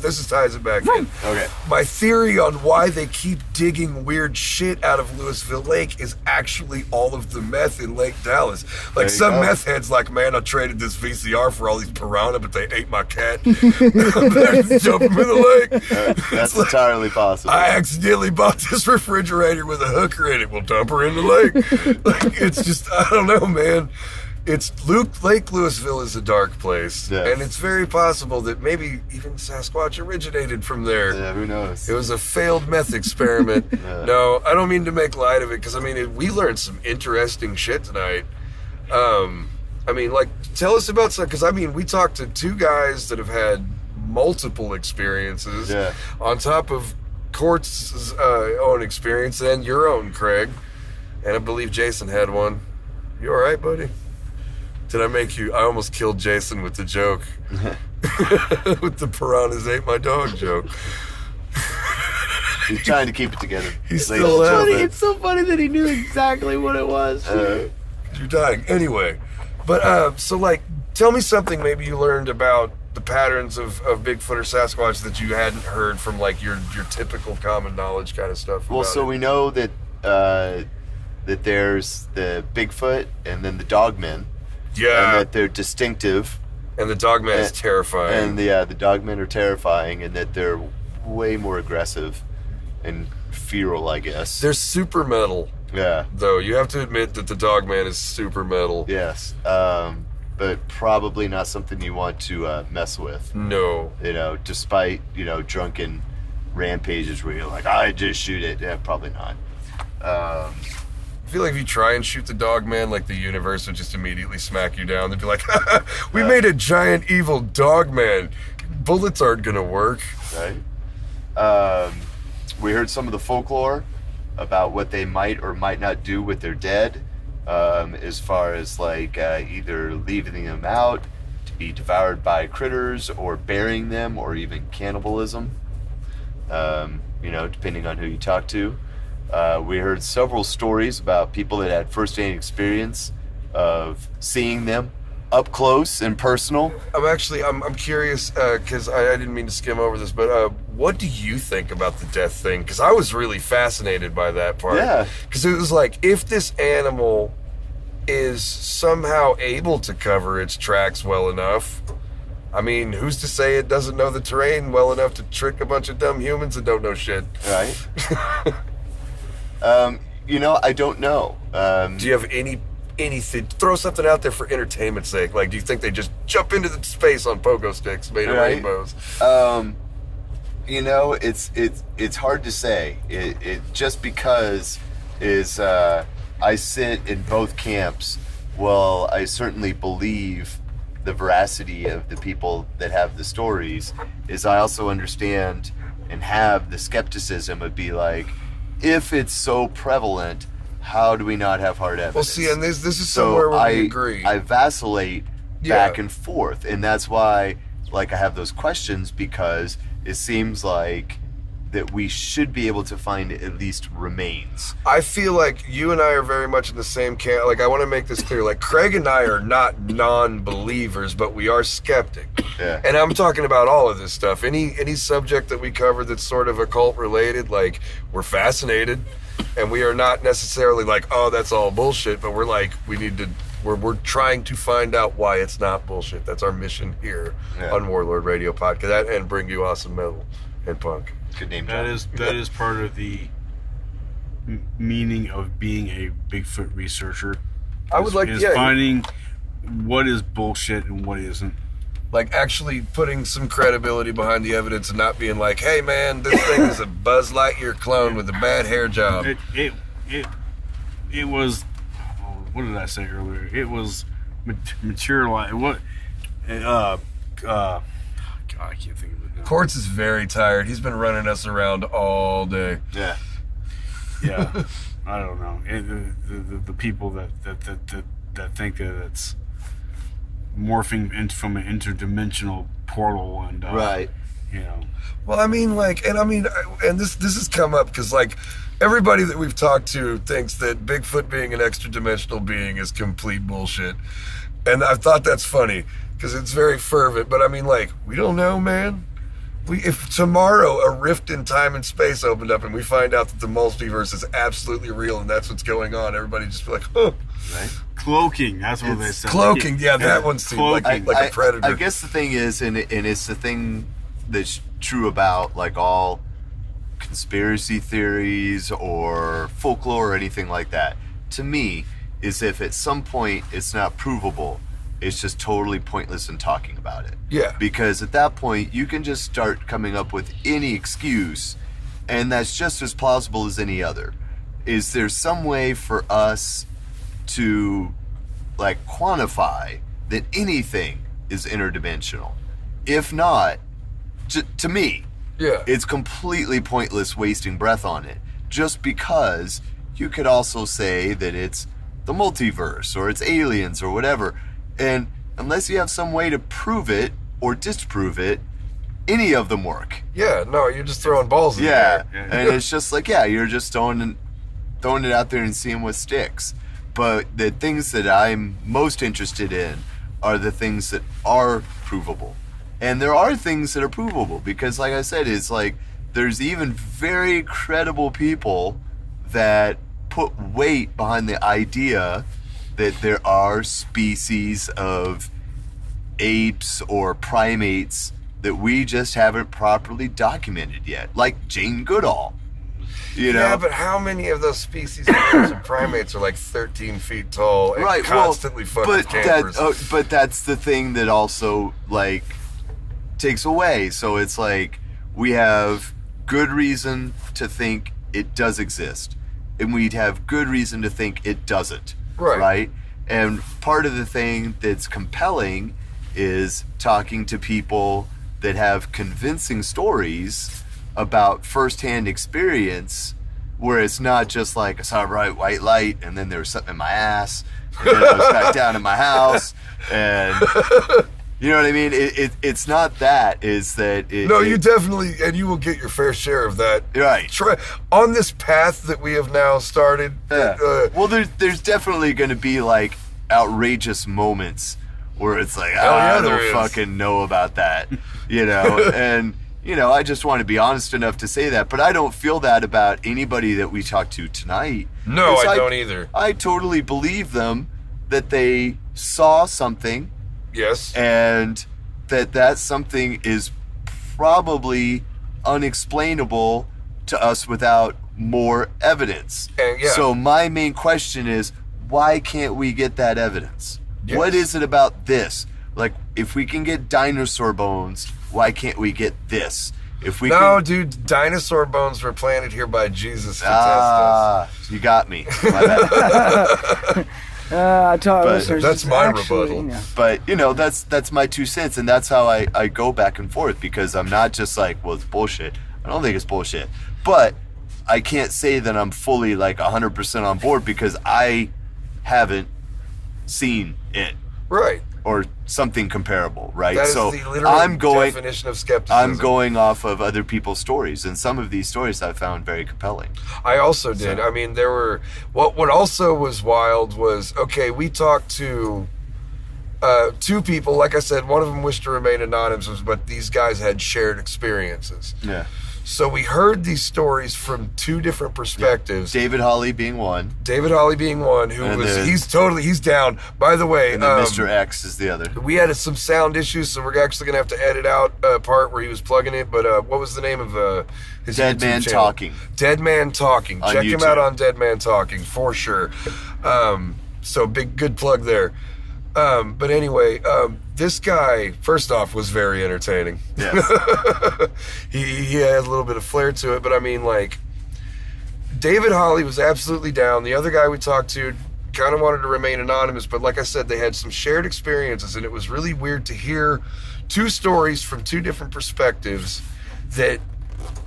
this ties it back in. Okay. My theory on why they keep digging weird shit out of Louisville Lake is actually all of the meth in Lake Dallas. Like some meth heads like, man, I traded this VCR for all these piranha, but they ate my cat. I'm gonna jump them in the lake. That's entirely possible. I accidentally bought this refrigerator with a hooker in it. We'll dump her in the lake. Like, it's just, I don't know, man. Lake Louisville is a dark place, and it's very possible that maybe even Sasquatch originated from there. Yeah, who knows? It was a failed meth experiment. No, I don't mean to make light of it, because, I mean, we learned some interesting shit tonight. I mean, like, tell us about some, because, I mean, we talked to two guys that have had multiple experiences, on top of Court's own experience and your own, Craig. And I believe Jason had one. You all right, buddy? Did I make you? I almost killed Jason with the joke. With the piranhas ate my dog joke. He's trying to keep it together. He's still laughing. It's so funny that he knew exactly what it was. You're dying. Anyway, but so, like, tell me something maybe you learned about the patterns of Bigfoot or Sasquatch that you hadn't heard from, like, your typical common knowledge kind of stuff. Well, so we know that that there's the Bigfoot and then the Dogmen. Yeah. And that they're distinctive. And the Dogman is terrifying. And the Dogmen are terrifying, and that they're way more aggressive and feral, I guess. They're super metal. Yeah. Though, you have to admit that the Dogman is super metal. Yes. But probably not something you want to mess with. No. You know, despite, drunken rampages where you're like, I just shoot it. Yeah, probably not. I feel like if you try and shoot the Dogman, like, the universe would just immediately smack you down. They'd be like, we made a giant evil Dogman. Bullets aren't going to work. Right. We heard some of the folklore about what they might or might not do with their dead, as far as, like, either leaving them out to be devoured by critters or burying them or even cannibalism, depending on who you talk to. We heard several stories about people that had first-hand experience of seeing them up close and personal. I'm curious, because I didn't mean to skim over this, but what do you think about the death thing? Because I was really fascinated by that part. Yeah. Because it was like, if this animal is somehow able to cover its tracks well enough, I mean, who's to say it doesn't know the terrain well enough to trick a bunch of dumb humans that don't know shit? Right. I don't know. Do you have anything? Throw something out there for entertainment's sake. Like, do you think they just jump into the space on pogo sticks made of rainbows? It's hard to say. It just because I sit in both camps. Well, I certainly believe the veracity of the people that have the stories. Is I also understand and have the skepticism of be like, if it's so prevalent, how do we not have hard evidence? Well, see, and this is somewhere where we agree. I vacillate back and forth, and that's why, like, I have those questions, because it seems like that we should be able to find at least remains. I feel like you and I are very much in the same camp. Like, I want to make this clear. Like, Craig and I are not non-believers, but we are skeptic. Yeah. And I'm talking about all of this stuff. Any subject that we cover that's sort of occult related, like, we're fascinated, and we are not necessarily like, oh, that's all bullshit, but we're like, we're trying to find out why it's not bullshit. That's our mission here on Warlord Radio Podcast, and bring you awesome metal and punk. Good name. That is part of the meaning of being a Bigfoot researcher. Finding what is bullshit and what isn't. Like, actually putting some credibility behind the evidence and not being like, hey man, this thing is a Buzz Lightyear clone with a bad hair job. It was, what did I say earlier? It was materialized. What? God, I can't think of it now. Quartz is very tired. He's been running us around all day. Yeah. I don't know. The people that think that it's morphing from an interdimensional portal and right. you know. Well, I mean, and this has come up because, like, everybody that we've talked to thinks that Bigfoot being an extra-dimensional being is complete bullshit. And I thought that's funny because it's very fervent. But, I mean, like, we don't know, man. If tomorrow a rift in time and space opened up and we find out that the multiverse is absolutely real and that's what's going on, everybody just be like, oh. Right? Cloaking, that's what they said. Cloaking, yeah, that one seemed like a predator. I guess the thing is, and it's the thing that's true about, like, all conspiracy theories or folklore or anything like that, to me, is if at some point it's not provable, it's just totally pointless in talking about it. Yeah. Because at that point, you can just start coming up with any excuse, and that's just as plausible as any other. Is there some way for us to, like, quantify that anything is interdimensional? If not, to me, it's completely pointless wasting breath on it, just because you could also say that it's the multiverse or it's aliens or whatever. And unless you have some way to prove it or disprove it, any of them work. Yeah, no, you're just throwing balls in the air. And it's just like, you're just throwing it out there and seeing what sticks. But the things that I'm most interested in are the things that are provable. And there are things that are provable because, like I said, it's like there's even very credible people that put weight behind the idea that there are species of apes or primates that we just haven't properly documented yet, like Jane Goodall. You know? Yeah, but how many of those species of apes and primates are like 13 feet tall and constantly fucking campers? But that's the thing that also, like, takes away. So it's like we have good reason to think it does exist, and we'd have good reason to think it doesn't. Right? And part of the thing that's compelling is talking to people that have convincing stories about firsthand experience, where it's not just like I saw a bright white light and then there was something in my ass and then I was back down in my house, and you know what I mean? It's not that. Is that it? No, you definitely, and you will get your fair share of that. Right. On this path that we have now started. Well, there's definitely going to be, like, outrageous moments where it's like, I don't fucking know about that, you know? And, you know, I just want to be honest enough to say that, but I don't feel that about anybody that we talked to tonight. No, I don't either. I totally believe them that they saw something. Yes. And that something is probably unexplainable to us without more evidence. So my main question is, why can't we get that evidence? Yes. What is it about this? Like, if we can get dinosaur bones, why can't we get this? Dude, dinosaur bones were planted here by Jesus to test us. You got me. My bad. I taught listeners. That's my rebuttal. Yeah. But, you know, that's my 2 cents, and that's how I go back and forth, because I'm not just like, well, it's bullshit. I don't think it's bullshit. But I can't say that I'm fully, like, 100% on board because I haven't seen it. Right. Or something comparable, right? That is the literal definition of skepticism. I'm going off of other people's stories, and some of these stories I found very compelling. I also did. I mean, there were... What also was wild was, okay, we talked to 2 people. Like I said, one of them wished to remain anonymous, but these guys had shared experiences. Yeah. So we heard these stories from 2 different perspectives. Yeah. David Hawley being one, he's down. By the way, and then Mr. X is the other. We had some sound issues, so we're actually gonna have to edit out a part where he was plugging it. But what was the name of his Dead YouTube Man channel? Talking? Dead Man Talking. On Check YouTube. him out on Dead Man Talking for sure. So good plug there. But anyway, this guy, first off, was very entertaining. Yes. he had a little bit of flair to it, but I mean, like, David Hawley was absolutely down. The other guy we talked to kind of wanted to remain anonymous, but like I said, they had some shared experiences, and it was really weird to hear 2 stories from 2 different perspectives that,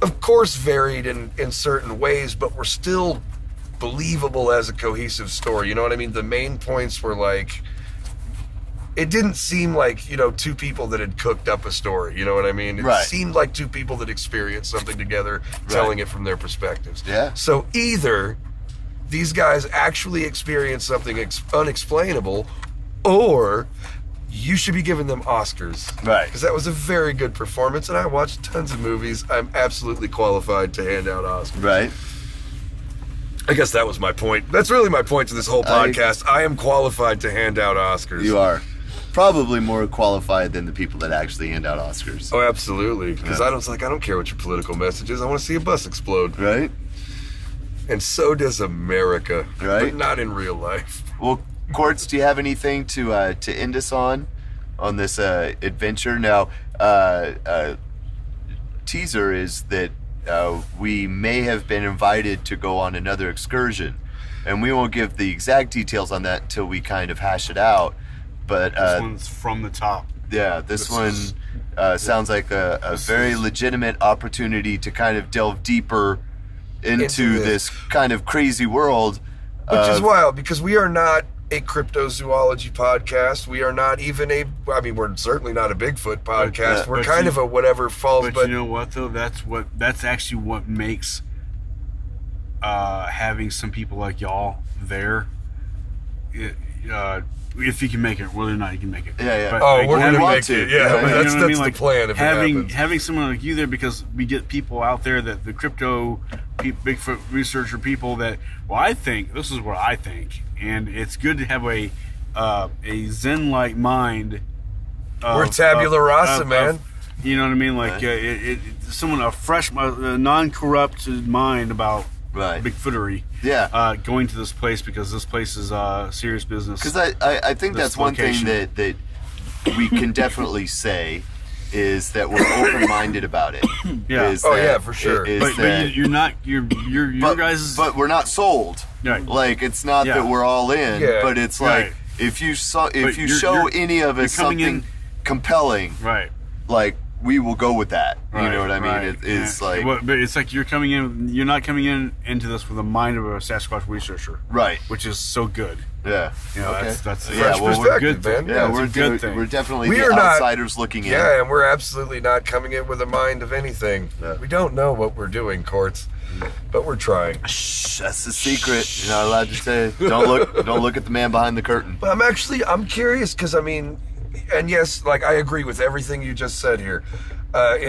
of course, varied in certain ways, but were still believable as a cohesive story. You know what I mean? The main points were like... it didn't seem like, you know, two people that had cooked up a story, you know what I mean? It seemed like two people that experienced something together, telling it from their perspectives. Yeah. So either these guys actually experienced something unexplainable, or you should be giving them Oscars. Right. Because that was a very good performance, and I watched tons of movies. I'm absolutely qualified to hand out Oscars. Right. I guess that was my point. That's really my point to this whole podcast. I am qualified to hand out Oscars. You are. Probably more qualified than the people that actually hand out Oscars. Oh, absolutely. Because I don't care what your political message is. I want to see a bus explode. Right. And so does America. Right. But not in real life. Well, Quartz, do you have anything to end us on this adventure? Now, teaser is that we may have been invited to go on another excursion, and we won't give the exact details on that until we kind of hash it out. But this one's from the top. Yeah, this one sounds like a very legitimate opportunity to kind of delve deeper into this kind of crazy world. Which is wild, because we are not a cryptozoology podcast. We are not even we're certainly not a Bigfoot podcast. We're kind of a whatever falls. But you know what, though? That's actually what makes having some people like y'all there. If you can make it, whether or not you can make it. Yeah. But, we're gonna make it. Yeah, right? that's I mean? the plan. If Having someone like you there, because we get people out there that the crypto Bigfoot researcher people that, well, I think this is what I think, and it's good to have a Zen-like mind. We're tabula rasa, man. You know what I mean? Like someone a fresh, non-corrupted mind about. Right. Bigfootery. Yeah. Going to this place because this place is serious business. Because I think that's one thing that we can definitely say is that we're open-minded about it. Yeah. Yeah, for sure. But you're not. Your guys. But we're not sold. Right. Like, it's not that we're all in. Yeah. But it's like if you show any of us something compelling. Right. Like, we will go with that. Right, you know what I mean? right. It's like, but it's like you're coming in. You're not coming into this with the mind of a Sasquatch researcher, right? Which is so good. Yeah. You know, that's fresh perspective, man. Yeah, we're good thing. We're definitely We the are not outsiders looking in. Yeah, and we're absolutely not coming in with a mind of anything. Yeah. We don't know what we're doing, Quartz, but we're trying. Shh, that's the secret. You're not allowed to say. Don't look at the man behind the curtain. But I'm curious because and yes, like I agree with everything you just said here. As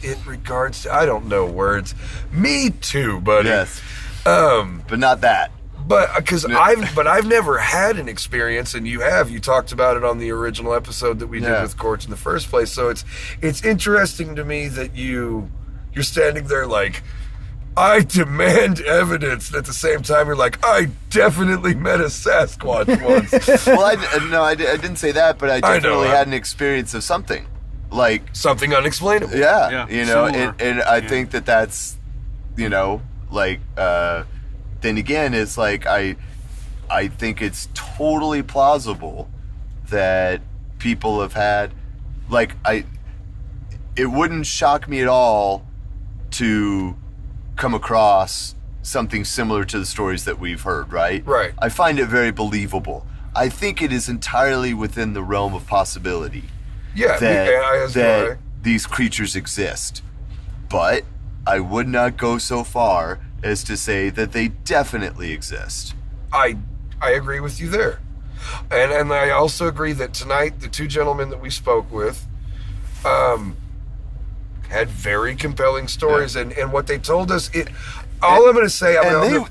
it regards to, I don't know words. Me too, buddy. Yes. But not that. But because I've never had an experience, and you have. You talked about it on the original episode that we did with Quartz in the first place. So it's interesting to me that you're standing there like, I demand evidence. And at the same time, you're like, I definitely met a Sasquatch once. Well, I didn't say that, but I definitely had an experience of something. Like something unexplainable. Yeah, you know, similar. and I think that's, you know, like, then again, it's like, I think it's totally plausible that people have had, like, it wouldn't shock me at all to come across something similar to the stories that we've heard, right? Right. I find it very believable. I think it is entirely within the realm of possibility. Yeah, that these creatures exist. But I would not go so far as to say that they definitely exist. I agree with you there. And I also agree that tonight the two gentlemen that we spoke with had very compelling stories, and what they told us, I'm going to say...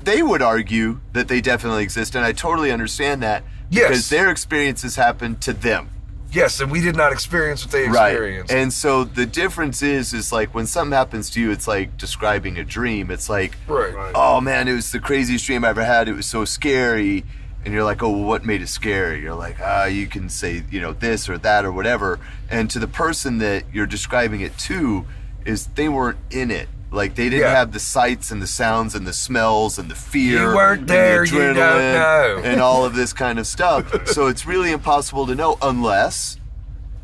they would argue that they definitely exist, and I totally understand that, because their experiences happened to them. Yes, and we did not experience what they experienced. Right. And so the difference is like when something happens to you, it's like describing a dream. It's like, oh man, it was the craziest dream I ever had. It was so scary. And you're like, oh, well, what made it scary? You're like, you can say, you know, this or that or whatever. And to the person that you're describing it to, is they weren't in it. Like, they didn't have the sights and the sounds and the smells and the fear. You weren't there, and the you don't know. and all of this kind of stuff. So it's really impossible to know unless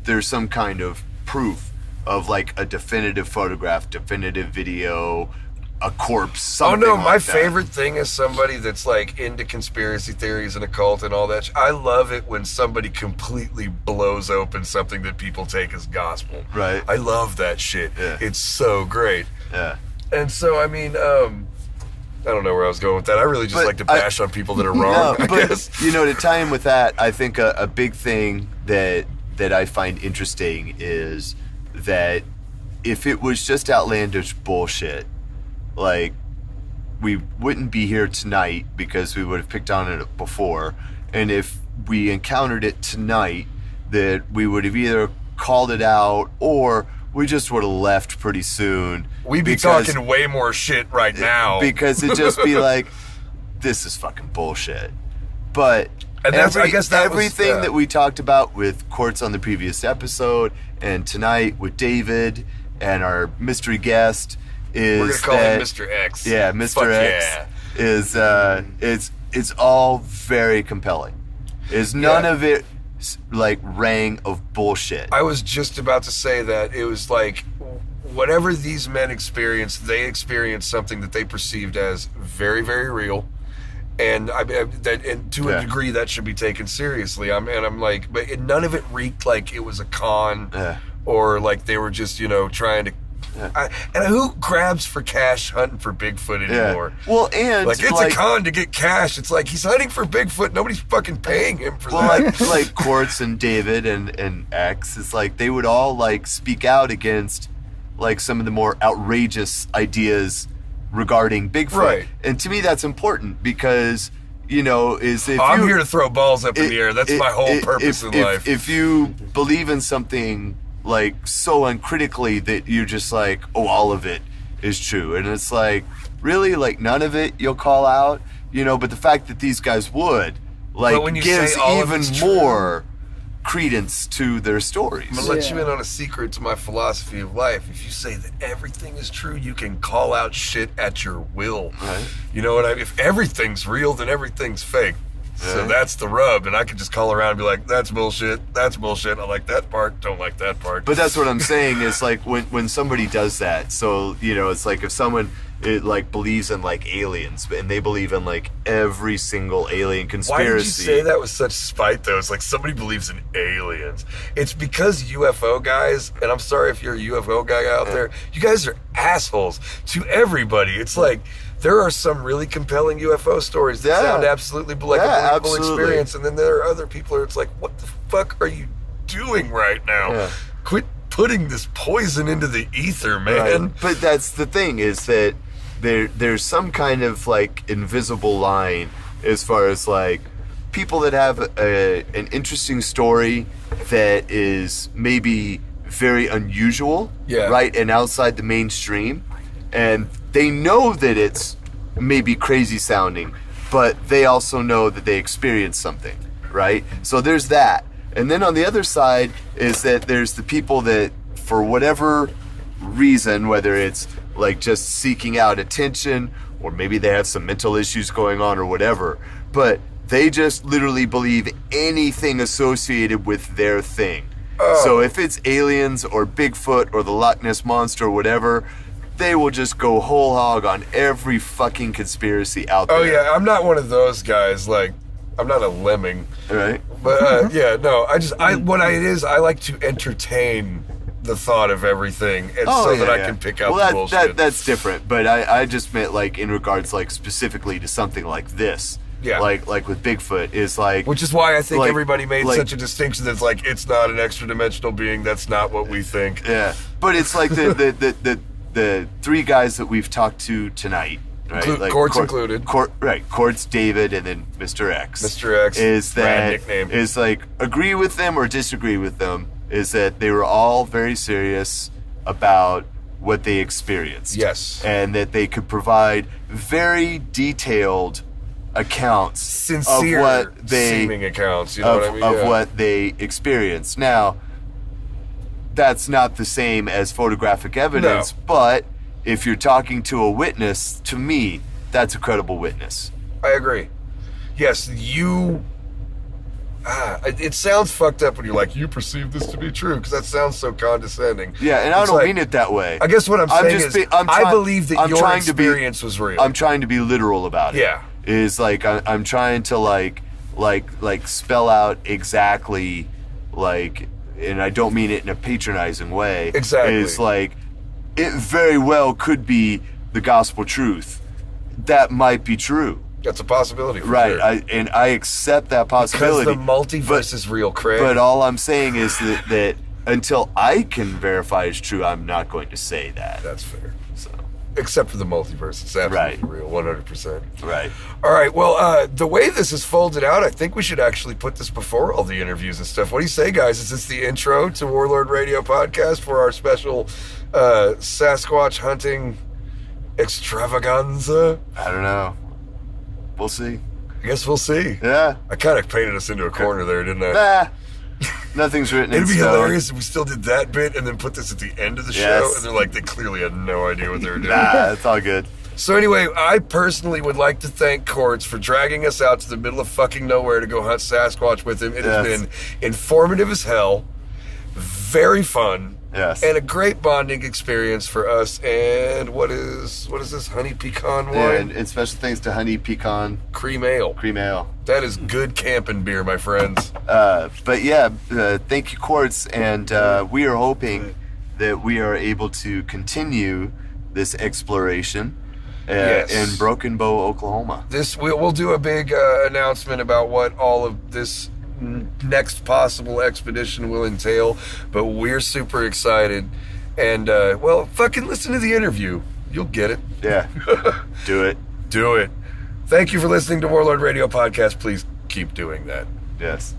there's some kind of proof of, like, a definitive photograph, definitive video, a corpse. Oh no, something my like that. favorite thing is somebody that's like into conspiracy theories and occult and all that. I love it when somebody completely blows open something that people take as gospel. Right. I love that shit. Yeah. It's so great. Yeah. And so, I mean, I don't know where I was going with that. I really just like to bash on people that are wrong, I guess. You know, to tie in with that, I think a big thing that I find interesting is that if it was just outlandish bullshit, like, we wouldn't be here tonight because we would have picked on it before. And if we encountered it tonight, that we would have either called it out or we just would have left pretty soon. We'd be talking way more shit right now. Because it'd just be like, this is fucking bullshit. But and that's, I guess that everything that we talked about with Quartz on the previous episode and tonight with David and our mystery guest is we're gonna call him Mr. X. Yeah, Mr. X is it's all very compelling. Is none of it like rang of bullshit. I was just about to say that it was like whatever these men experienced, they experienced something that they perceived as very, very real, and and to a degree that should be taken seriously. I'm like, but none of it reeked like it was a con or like they were just trying to. And who grabs for cash hunting for Bigfoot anymore? Well, and like it's a con to get cash. It's like he's hunting for Bigfoot. Nobody's fucking paying him for that. like Quartz and David and X, it's like they would all like speak out against like some of the more outrageous ideas regarding Bigfoot. Right. And to me, that's important because I'm here to throw balls up in the air. That's my whole purpose in life. If you believe in something like so uncritically that you're just like, oh, all of it is true, and it's like, really, like none of it you'll call out, but the fact that these guys would like gives even more credence to their stories. I'm gonna let you in on a secret to my philosophy of life. If you say that everything is true, you can call out shit at your will. Right. You know what I mean? If everything's real, then everything's fake. So that's the rub, and I could just call around and be like, that's bullshit, I like that part, don't like that part. But that's what I'm saying is like when somebody does that, so it's like if someone like believes in like aliens and they believe in like every single alien conspiracy. Why did you say that with such spite though? It's like somebody believes in aliens. It's because UFO guys, and I'm sorry if you're a UFO guy out there, you guys are assholes to everybody. It's like there are some really compelling UFO stories that sound absolutely like a believable experience, and then there are other people where it's like, what the fuck are you doing right now? Yeah. Quit putting this poison into the ether, man. Right. But that's the thing, is that there's some kind of like invisible line as far as like people that have an interesting story that is maybe very unusual, right, and outside the mainstream, and they know that it's maybe crazy sounding, but they also know that they experienced something, right? So there's that. And then on the other side is that there's the people that, for whatever reason, whether it's like just seeking out attention or maybe they have some mental issues going on or whatever, but they just literally believe anything associated with their thing. So if it's aliens or Bigfoot or the Loch Ness Monster or whatever, they will just go whole hog on every fucking conspiracy out there. Oh yeah, I'm not one of those guys. Like, I'm not a lemming. Right. But I like to entertain the thought of everything, and that I can pick out the bullshit. That's different. But I just meant like in regards like specifically to something like this. Yeah. Like with Bigfoot is like, which is why I think everybody made such a distinction that's like, it's not an extra dimensional being. That's not what we think. Yeah. But it's like the three guys that we've talked to tonight, right? Like Quartz included. Quartz, David, and then Mr. X. Mr. X is that nickname. Is like agree with them or disagree with them, is that they were all very serious about what they experienced. Yes. And that they could provide very detailed accounts, sincere, of what they seeming accounts, what I mean? Of what they experienced. Now, that's not the same as photographic evidence, but if you're talking to a witness, to me, that's a credible witness. I agree. Yes, it sounds fucked up when you're like, you perceive this to be true, because that sounds so condescending. Yeah, and I don't mean it that way. I guess what I'm saying I believe that your experience was real. I'm trying to be literal about it. Yeah. Is like, I'm trying to like spell out exactly, like, and I don't mean it in a patronizing way. Exactly. It's like, it very well could be the gospel truth. That might be true. That's a possibility, for right? Sure. I accept that possibility. Because the multiverse is real, Craig. But all I'm saying is that until I can verify it's true, I'm not going to say that. That's fair. So, except for the multiverse, it's absolutely real, 100%. Right. All right. Well, the way this is folded out, I think we should actually put this before all the interviews and stuff. What do you say, guys? Is this the intro to Warlord Radio Podcast for our special Sasquatch hunting extravaganza? I don't know. We'll see. I guess we'll see. Yeah. I kind of painted us into a corner there, didn't I? Nah. Nothing's written in It'd be stone. hilarious if we still did that bit and then put this at the end of the show, and they're like, they clearly had no idea what they were doing. Nah, it's all good. So anyway, I personally would like to thank Quartz for dragging us out to the middle of fucking nowhere to go hunt Sasquatch with him. It has been informative as hell, very fun, and a great bonding experience for us. And what is this honey pecan wine? And special thanks to Honey Pecan Cream Ale. Cream Ale. That is good camping beer, my friends. But yeah, thank you, Quartz, and we are hoping that we are able to continue this exploration in Broken Bow, Oklahoma. We'll do a big announcement about what all of this next possible expedition will entail, but we're super excited. And well, fucking listen to the interview. You'll get it. Yeah. Do it. Do it. Thank you for listening to Warlord Radio Podcast. Please keep doing that. Yes.